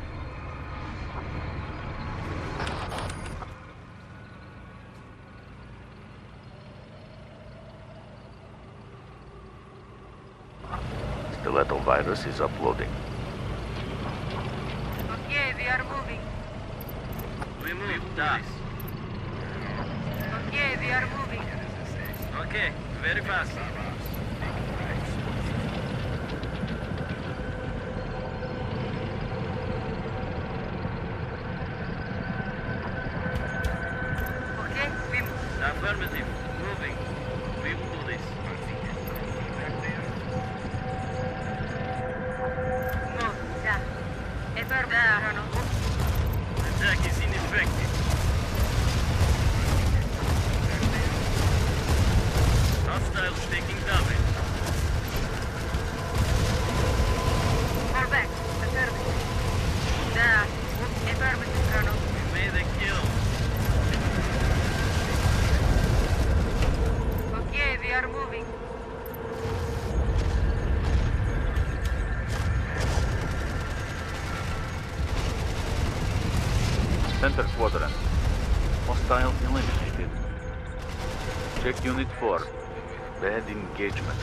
Stiletto virus is uploading. Okay, we are moving. We move, da. Okay, we are moving. Okay, very fast. Okay, we move. Affirmative. Moving. We will do this. Move, da. Affirmative, Colonel. Attack is ineffective. Hostiles taking damage. Fall back. Affirmative. Da. Affirmative, Colonel. We made a kill. Okay, we are moving. Center quadrant. Hostile eliminated. Check Unit 4. Bad engagement.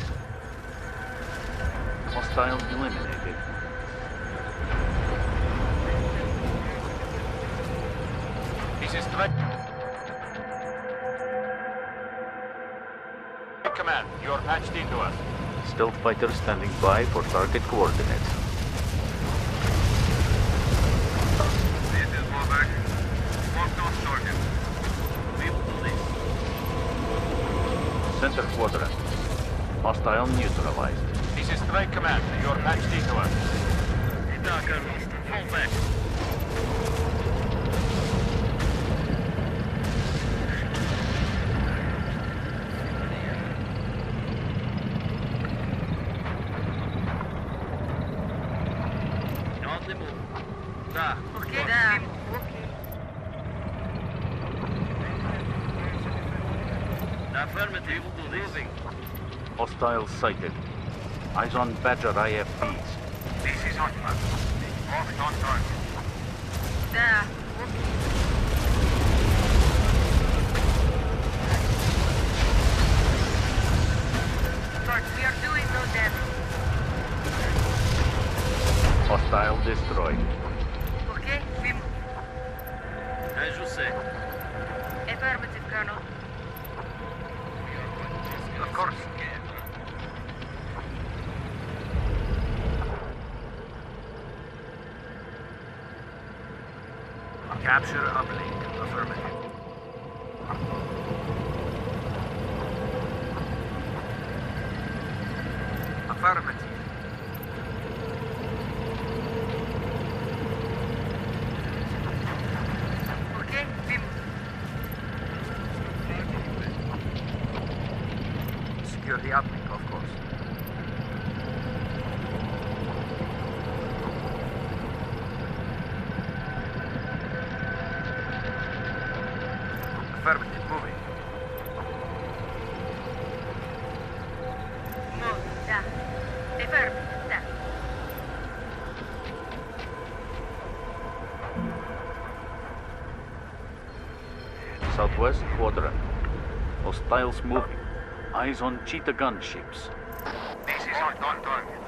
Hostile eliminated. This is Strike Command. You're patched into us. Stealth fighter standing by for target coordinates. This is Warback. Locked on target. We will do this. Center quadrant. Hostile neutralized. This is Strike Command. You're patched into us. Attacker lost. Fall back. On the move. Da. Okay, da. Okay. Affirmative. We will do this. Moving. Hostile sighted. Eyes on Badger IFVs. This is Hotman. Locked on target. Da. Start. We are doing no damage. Hostile destroyed. Okay, we move. As you say. Affirmative, Colonel. Of course. Capture uplink. Affirmative. Affirmative. Okay, we move. Secure the uplink, of course. Affirmative, moving. Move, da. Affirmative, da. Southwest quadrant. Hostiles moving. Eyes on cheetah gunships. This is not on target.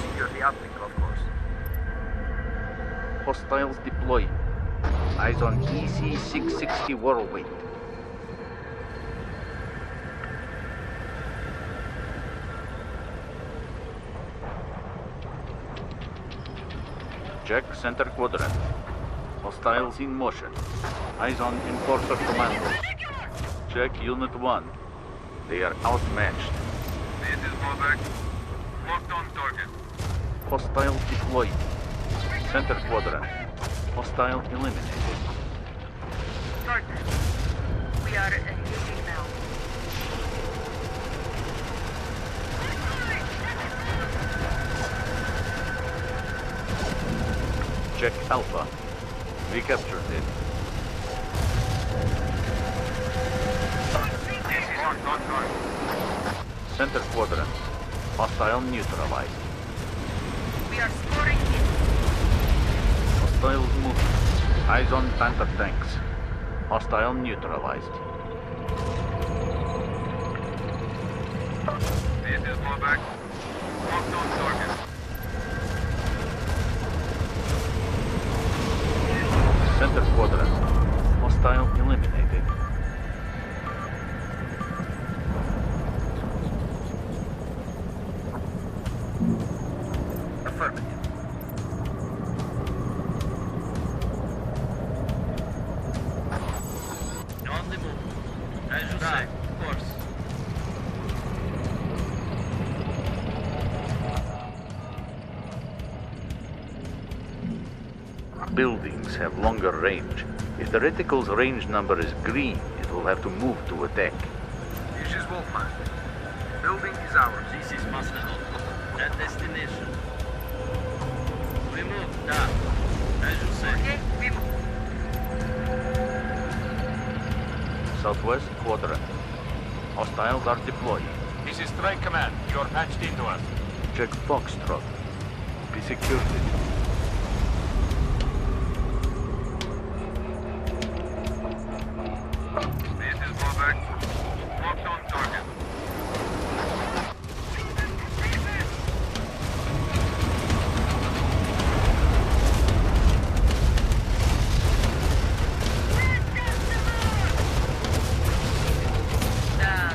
Secure the uplink, of course. Hostiles deploying. Eyes on EC-660 Whirlwind. Check center quadrant. Hostiles in motion. Eyes on Enforcer Commandos. Check Unit 1. They are outmatched. This is Warback. Locked on target. Hostiles deployed. Center quadrant. Hostile eliminated. Start. We are engaging now. Check Alpha. We captured it. Center quadrant. Hostile neutralized. We are scoring hits. Hostiles moving. Eyes on Panther tanks. Hostile neutralized. This is Mobac. Locked on target. Center quadrant. Hostile eliminated. Affirmative. On the move. As you say, of course. Buildings have longer range. If the reticle's range number is green, it will have to move to attack. This is Wolfman. Building is ours. This is Mastodon. At destination. We move down. As you say. Okay, we move. Southwest quadrant. Hostiles are deploying. This is Strike Command. You're patched into us. Check Foxtrot. Be secured. This is Mobac. Locked on target.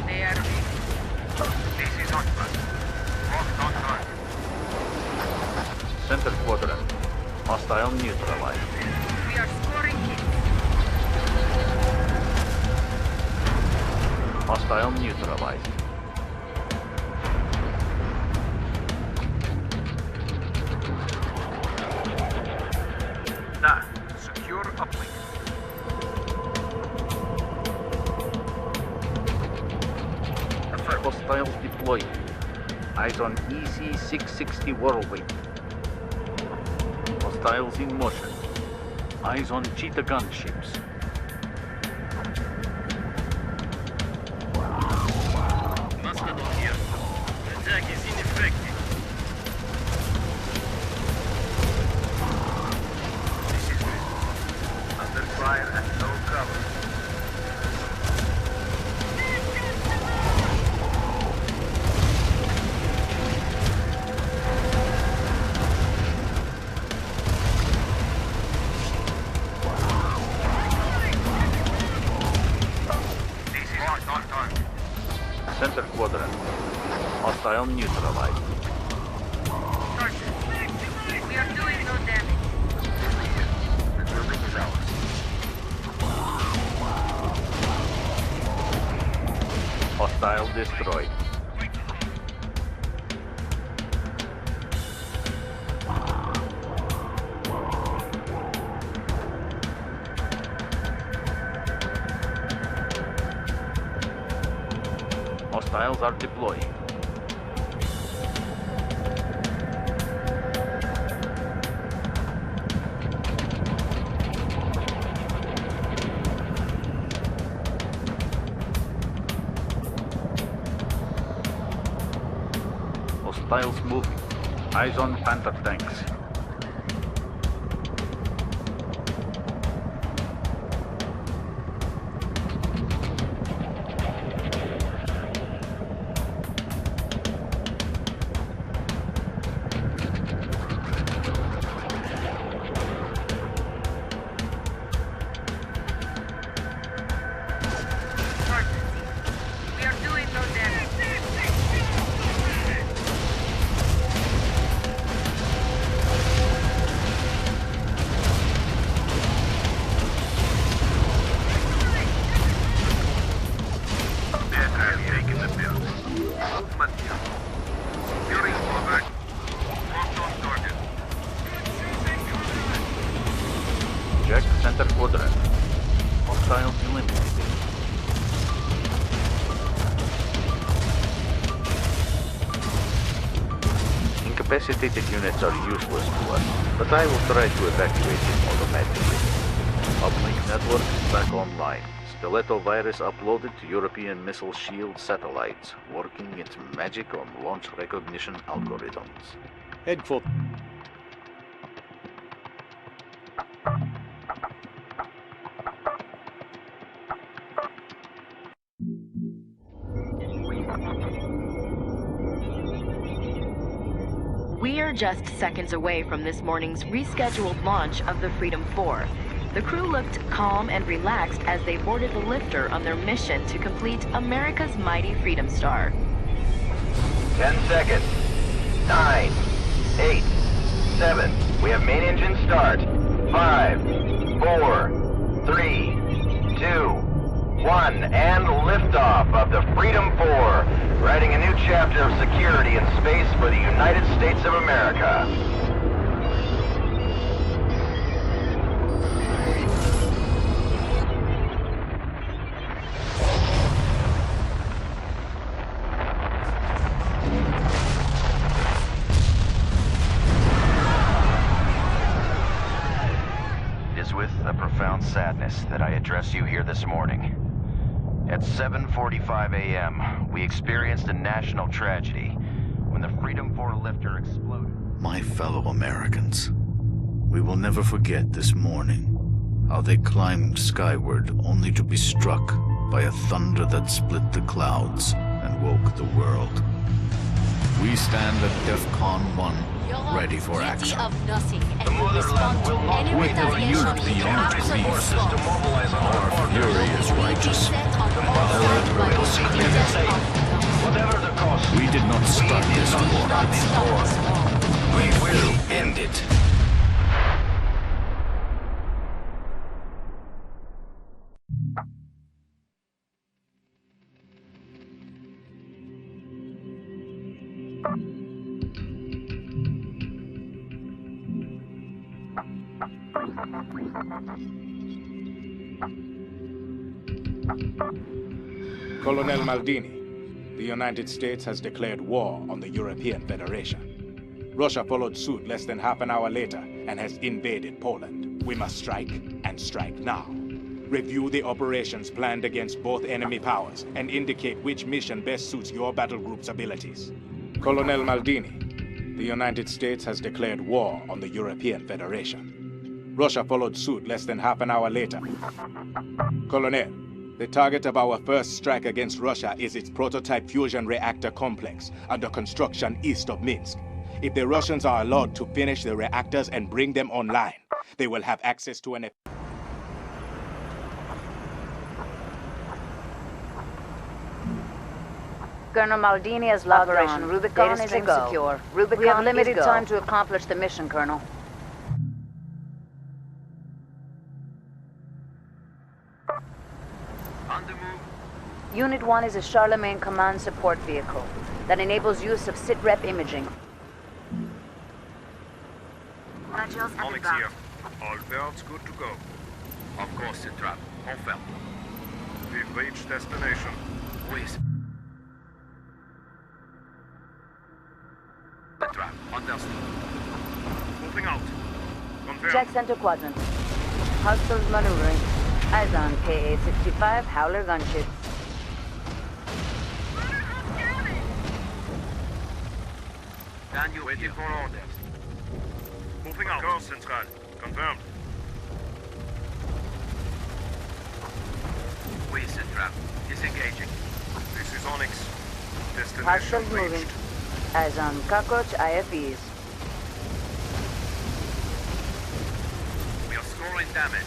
They are weak. This is Oxford. Locked on target. Center quadrant. Hostile neutralized. We are scoring hits. Hostile neutralized. Now, secure uplink. Hostiles deploying. Eyes on EC-660 Whirlwind. Hostiles in motion. Eyes on Cheetah gunships. Mastodon here. Attack is ineffective. This is good. Under fire and no cover. This is locked on target. Center quadrant. Hostile neutralized. Sources. We are doing no damage. The building is ours. Hostile destroyed. Hostiles are deploying. Hostiles moving. Eyes on Panther tanks. We are doing no damage. Movement here. Securing Mobac. Locked on target. Check center quadrant. Hostiles eliminated. Incapacitated units are useless to us, but I will try to evacuate them automatically. Uplink network back online. Stiletto virus uploaded to European missile shield satellites, working its magic on launch recognition algorithms. Headquarters. We're just seconds away from this morning's rescheduled launch of the Freedom 4. The crew looked calm and relaxed as they boarded the lifter on their mission to complete America's mighty Freedom Star. 10 seconds. 9, 8, 7. We have main engine start. 5, 4, 3, 2, 1, and liftoff of the Freedom 4, writing a new chapter of security in space for the United States of America. It is with a profound sadness that I address you here this morning. At 7:45 a.m., we experienced a national tragedy when the Freedom 4 lifter exploded. My fellow Americans, we will never forget this morning, how they climbed skyward only to be struck by a thunder that split the clouds and woke the world. We stand at DEFCON 1, ready for action. Of nothing, and will respond to any We have used beyond grief. Our fury is righteous. Our will is clear. We did not start this war. We will end it. Colonel Maldini, the United States has declared war on the European Federation. Russia followed suit less than half an hour later and has invaded Poland. We must strike, and strike now. Review the operations planned against both enemy powers and indicate which mission best suits your battle group's abilities. Colonel Maldini, the United States has declared war on the European Federation. Russia followed suit less than half an hour later. Colonel, the target of our first strike against Russia is its prototype fusion reactor complex under construction east of Minsk. If the Russians are allowed to finish the reactors and bring them online, they will have access to an... Colonel Maldini has logged on. Rubicon is secure. We have limited time to accomplish the mission, Colonel. On the move. Unit 1 is a Charlemagne command support vehicle that enables use of sitrep imaging. Onyx here. All birds good to go. Of course, Sitrap. Hofeld. We've reached destination. Whiz. Sitrap. Understood. Moving out. Confirm. Check center quadrant. Hostiles maneuvering. Eyes on KA-65 Howler gunships. Daniel, Waiting for orders. Moving out. Course Central. Confirmed. Whiz, Sitrap. Disengaging. This is Onyx. Destination Hostiles moving. reached. Eyes on cockroach IFEs. We are scoring damage.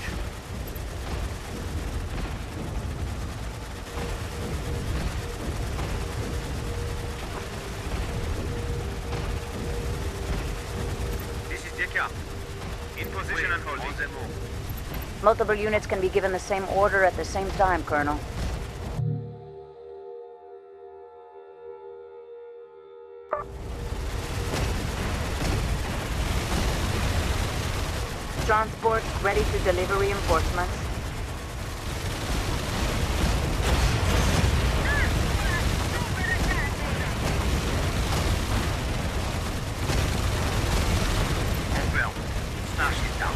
This is Dicker. In position and holding. On the move. Multiple units can be given the same order at the same time, Colonel. Transport ready to deliver reinforcements. Well, smash it down.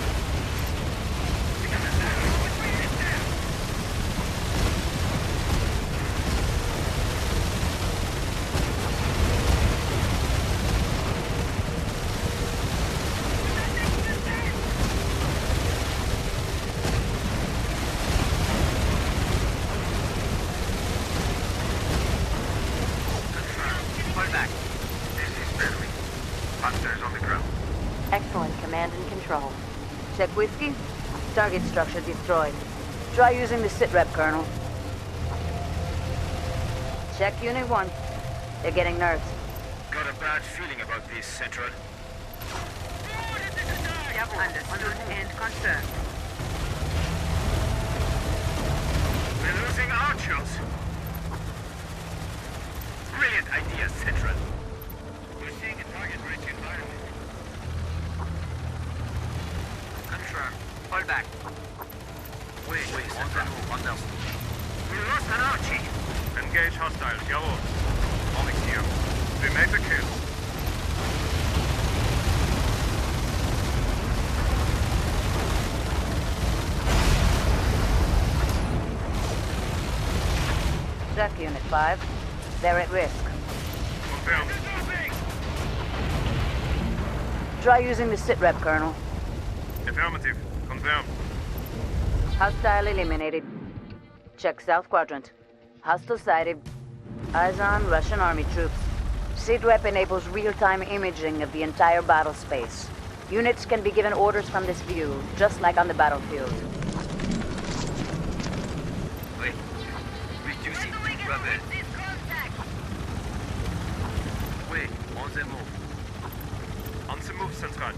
command and control. Check whiskey. Target structure destroyed. Try using the sitrep, Colonel. Check Unit 1. They're getting nerves. Got a bad feeling about this, Central. Understood and confirmed. We're losing archers. Brilliant idea, Central. We're seeing a target-rich environment. Confirm. Fall back. Wait, Central. We lost an Archie. Engage hostiles, jawohl. Omix here. We make the kill. Check Unit 5. They're at risk. Confirmed. Try using the sitrep, Colonel. Affirmative. Confirmed. Hostile eliminated. Check South Quadrant. Hostile sighted. Eyes on Russian army troops. Sitrep enables real-time imaging of the entire battle space. Units can be given orders from this view, just like on the battlefield. Wait. Reducing rebel. Wait, on the move. On the move, Central.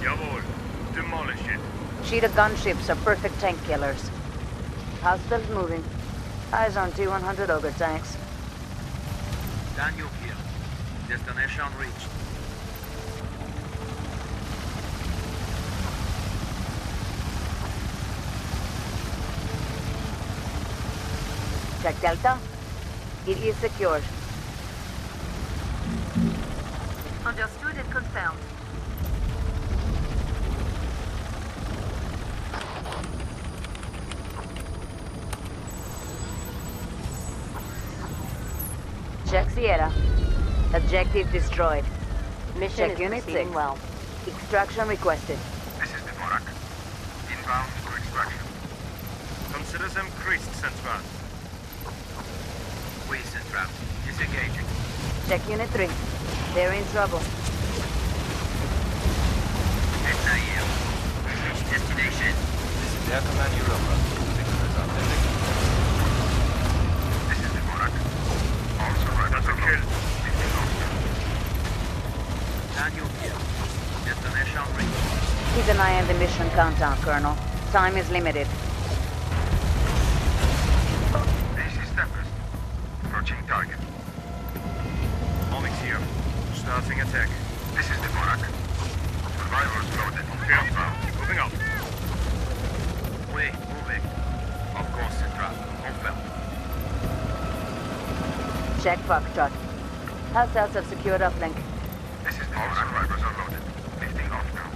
Jawohl. Demolish it. Cheetah gunships are perfect tank killers. Hostiles moving. Eyes on T-100 Ogre tanks. Daniel here. Destination reached. Check Delta. It is secured. Understood and confirmed. Check Sierra. Objective destroyed. Mission Check is Unit proceeding 6. well. Extraction requested. This is the Borak. Inbound for extraction. Consider them creased, Central. We, Central. Disengaging. Check Unit 3. They're in trouble. SIM. We've reached destination. This is Air Command Europa. Victor is on deck. This is the Borak. Also right as a kill. Daniel here. Destination reached. Keep an eye on the mission countdown, Colonel. Time is limited. This is Tempest. Approaching target. Omix here. Starting attack. This is the Borak. Survivors loaded. Outbound. Moving out. We, moving. Of course, Central. Confirmed. Check Foxtrot. Hostiles have secured uplink. This is the All survivors are loaded. Lifting off now.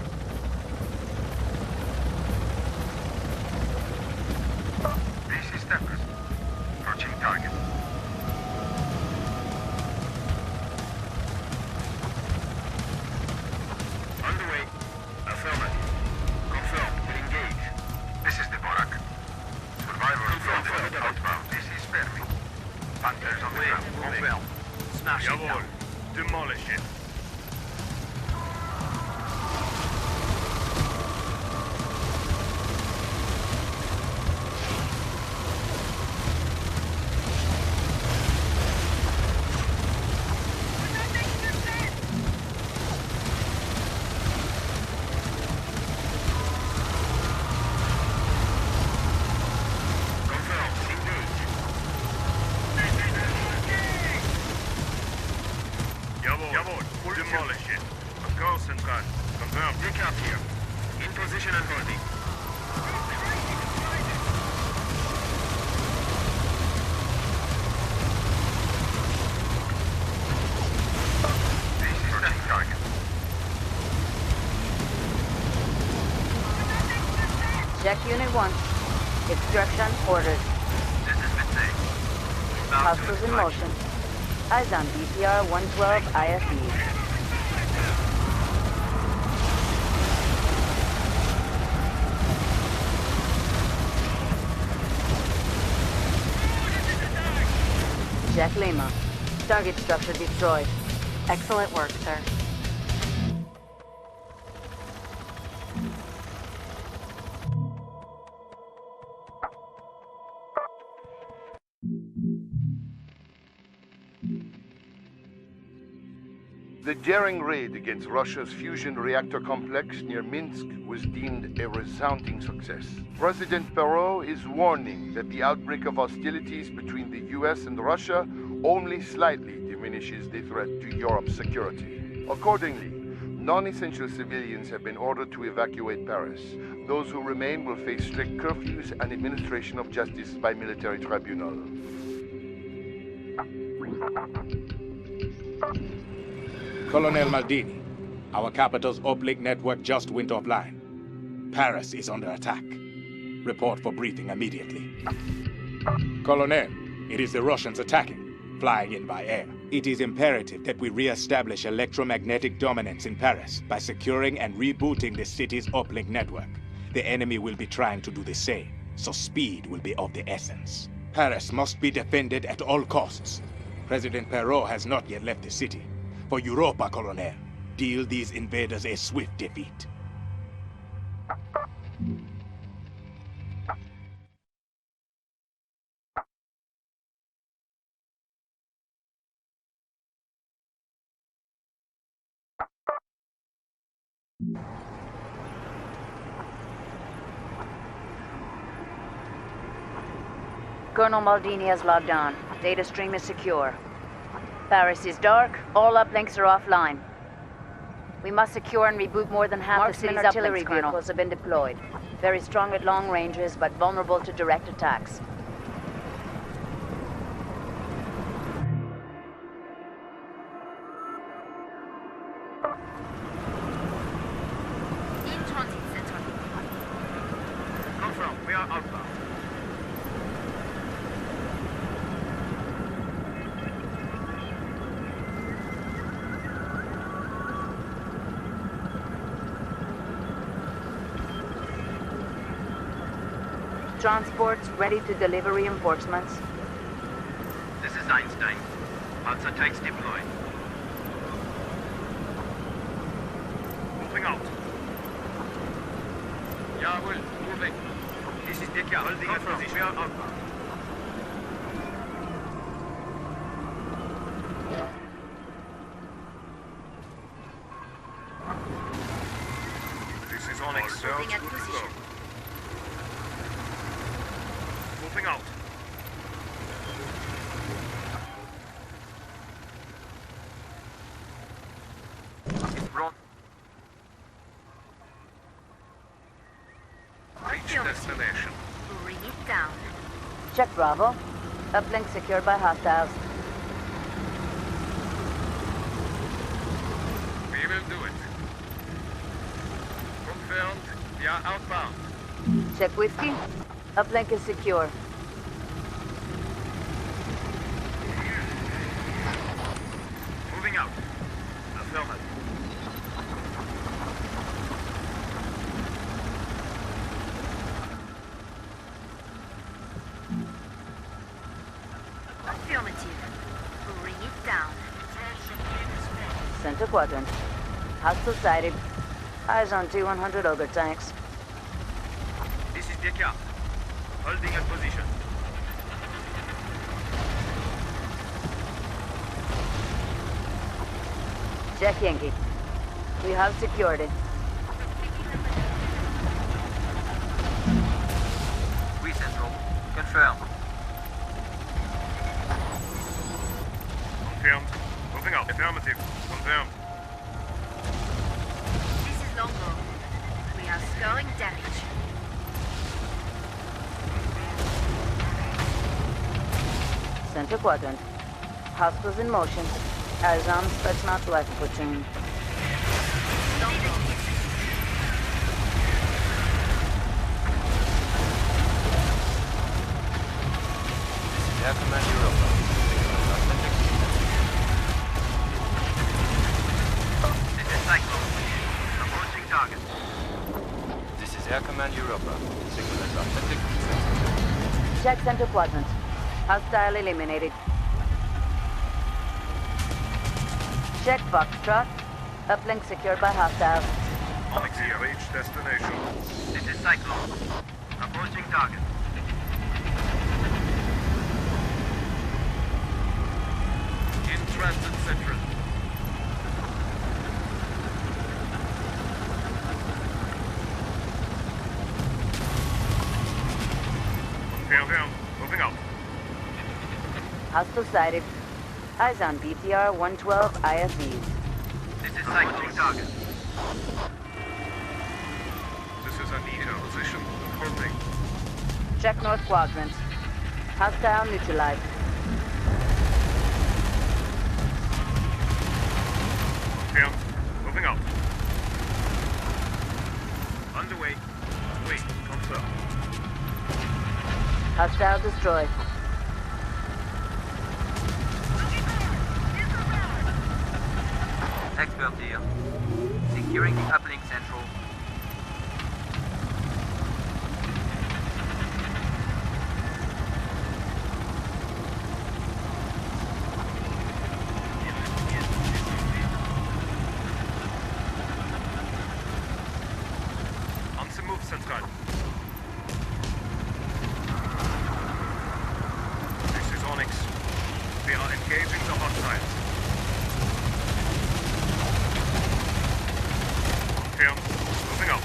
This is Tempest. Approaching target. Underway. Affirmative. Confirmed. We engage. This is the Borak. Survivors loaded. Outbound. This is Perry. Hunters on the ground. Confirmed. Smash it Jawohl. down. Demolish it. Confirmed. Engage. Jawohl. Demolish it. Of course, Central. Confirmed. Take out here. In position and holding. This is the target. Check Unit 1. Extraction ordered. This is Mitsei. Hostiles in motion. Eyes on BPR 112 IFE. Check Lima. Target structure destroyed. Excellent work, sir. The daring raid against Russia's fusion reactor complex near Minsk was deemed a resounding success. President Perot is warning that the outbreak of hostilities between the US and Russia only slightly diminishes the threat to Europe's security. Accordingly, non-essential civilians have been ordered to evacuate Paris. Those who remain will face strict curfews and administration of justice by military tribunal. Colonel Maldini, our capital's uplink network just went offline. Paris is under attack. Report for briefing immediately. Colonel, it is the Russians attacking, flying in by air. It is imperative that we re-establish electromagnetic dominance in Paris by securing and rebooting the city's uplink network. The enemy will be trying to do the same, so speed will be of the essence. Paris must be defended at all costs. President Perot has not yet left the city. For Europa, Colonel, deal these invaders a swift defeat. Colonel Maldini has logged on. Data stream is secure. Paris is dark. All uplinks are offline. We must secure and reboot more than half the city's artillery vehicles have been deployed. Very strong at long ranges, but vulnerable to direct attacks. In transit center. Confirm, we are outbound. Transports ready to deliver reinforcements. This is Einstein. Panzer tanks deployed. Moving out. Jawohl, moving. This is Dicker, holding a position. We are outbound. This is Onyx, sir. Holding at position. Moving out. Front. Reach destination. Bring it down. Check Bravo. Uplink secured by hostiles. We will do it. Confirmed. We are outbound. Check Whiskey. Uplink is secure. Moving out. Affirmative. Affirmative. Bring it down. Center quadrant. Hostile sighted. Eyes on T-100 Ogre tanks. This is Dicker. Holding a position. Check Yankee. We have secured it. We Central. Confirm. Confirmed. Moving out. Affirmative. Confirmed. This is Longbow. We are scoring damage. Center quadrant. Hostiles in motion. Arizona Spetsnaz rifle platoon. Air Command Europa. Authentic. This is Cyclone. Approaching target. This is Air Command Europa. Signal is authentic. Check center quadrant. Hostile eliminated. Check Foxtrot. Uplink secured by hostiles. Onyx here. Reach destination. This is Cyclone. Approaching target. In transit central. Confirm. Moving out. Hostile sighted. Eyes on BTR 112 IFVs. This is Cyclone target. This is Anita. Position. Holding. Check North Quadrant. Hostile neutralized. Confirm. Moving out. Underway. Wait. Confirm. Hostile destroyed. Expert here. Securing the uplink central. On the move, Central. This is Onyx. We are engaging the hostiles. Confirm. Moving out.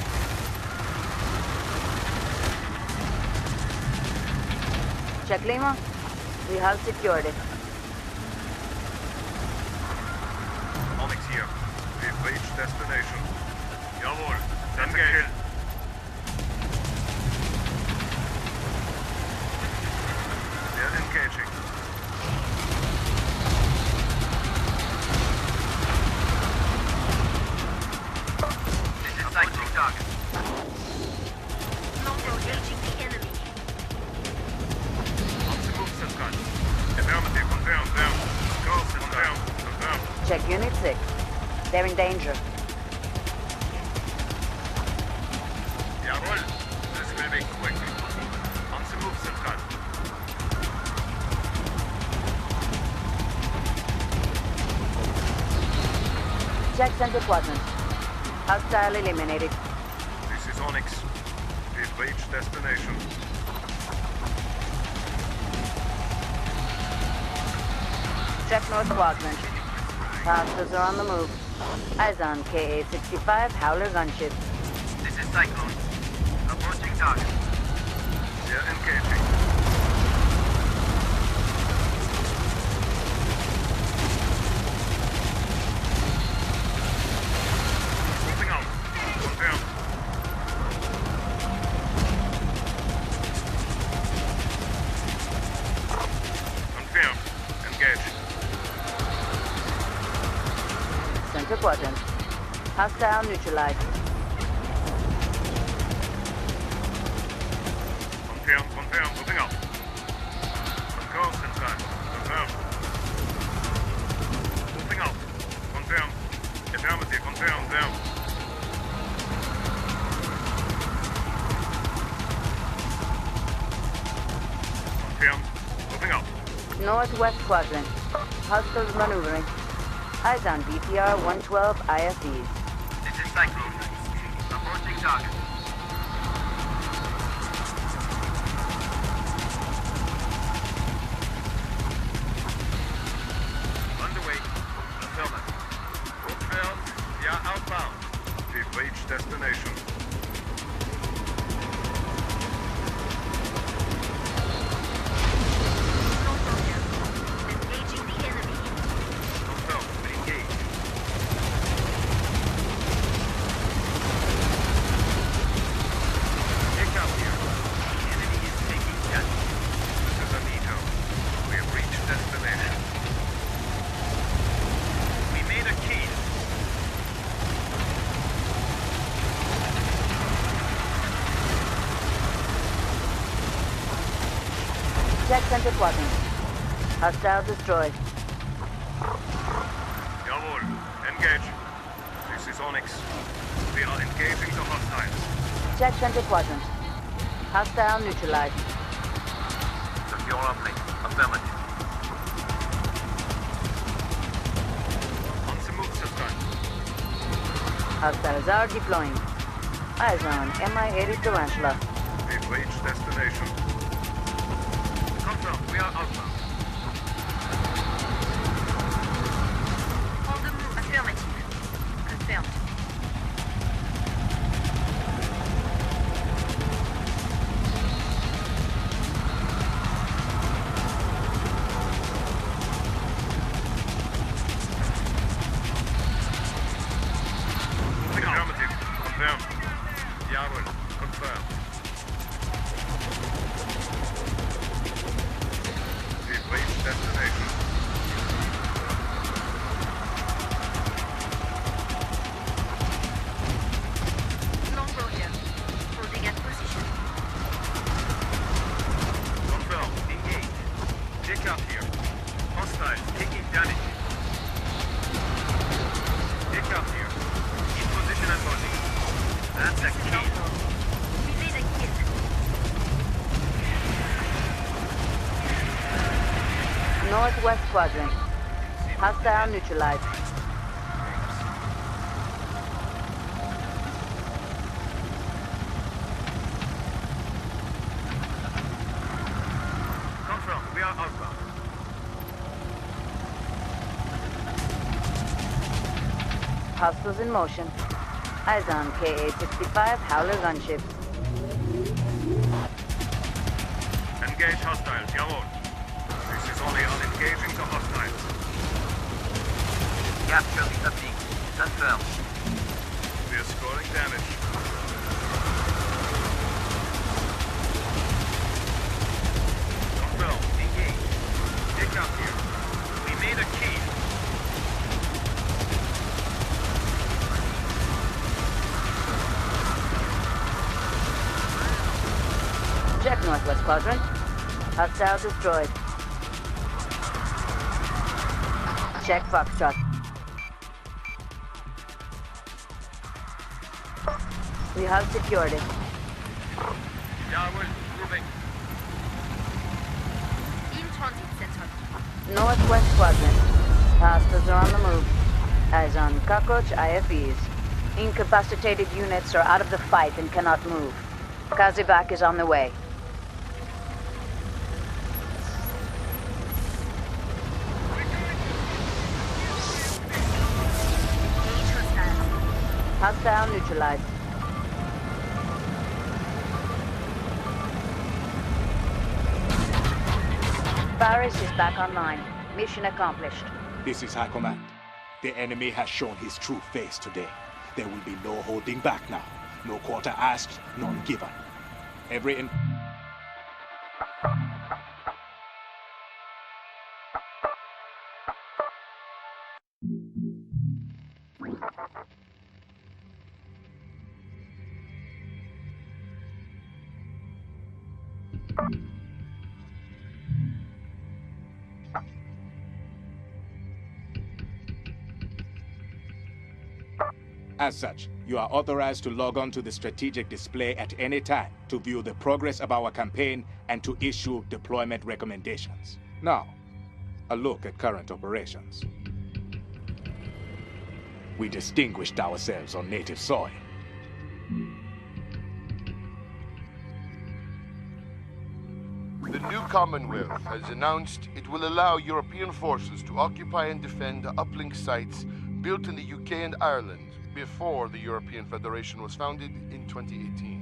Check Lima. We have secured it. Onyx here. We've reached destination. Jawohl. Engage. They're engaging. This is Cyclone target. Engaging the enemy. On the move, Central. Affirmative. Confirm. Down. Go, Central. Confirm. Check Unit 6. They're in danger. Jawohl. This will be quick. On the move, Central. Check Center Quadrant. Hostile eliminated. This is Onyx. We've reached destination. Check North Quadrant. Hostiles are on the move. Eyes on KA-65 Howler gunship. This is Cyclone. Approaching target. They're engaging. Moving out. Confirm. Confirm. Engage. Center Quadrant. Hostile neutralized. Confirm. Moving out. Go, Central. Confirm. Moving out. Confirm. Affirmative. Confirm. Down. Confirm. Moving out. Northwest Quadrant. Hostiles maneuvering. Eyes on BTR 112 IFVs. This is Cyclone. Approaching target. Underway. Affirmative. Confirmed. We are outbound. We've reached destination. Engaging the enemy. Confirmed. We engage. Pick up here. The enemy is taking jet. This is Anito. We have reached destination. We made a key. Check Center Quadrant. Hostile destroyed. Jawohl. Engage. This is Onyx. We are engaging the hostiles. Check Center Quadrant. Hostile neutralized. Secure uplink. Affirmative. On the Hostiles are deploying. Eyes on Mi-80 Tarantula. We've reached destination. Confirm, we are outbound. On the move. Affirmative. Confirmed. Affirmative. Confirmed. Yarwell. Confirmed. We've reached destination. Longbow here. Holding at position. Confirm, engage. Check out here. Hostiles taking damage. Check out here. In position and holding. That's a kill. We made a kill. Northwest quadrant. Hostile neutralized. Confirm, we are outbound. Hostiles in motion. Eyes on Ka-65 Howler gunships. Engage hostiles, jawohl. This is only on engaging the hostiles. Capture the peak. Confirm. We are scoring damage. Confirm, engage. Check out here. We made a kill. Check northwest quadrant. Hostile destroyed. Check Foxtrot. We have secured it. Yarwell, moving. In transit center. Northwest quadrant. Hostiles are on the move. Eyes on cockroach IFEs. Incapacitated units are out of the fight and cannot move. Kazivac is on the way. Hostile neutralized. Paris is back online. Mission accomplished. This is High Command. The enemy has shown his true face today. There will be no holding back now. No quarter asked, none given. Every As such, you are authorized to log on to the strategic display at any time to view the progress of our campaign and to issue deployment recommendations. Now, a look at current operations. We distinguished ourselves on native soil. The new Commonwealth has announced it will allow European forces to occupy and defend the uplink sites built in the UK and Ireland before the European Federation was founded in 2018.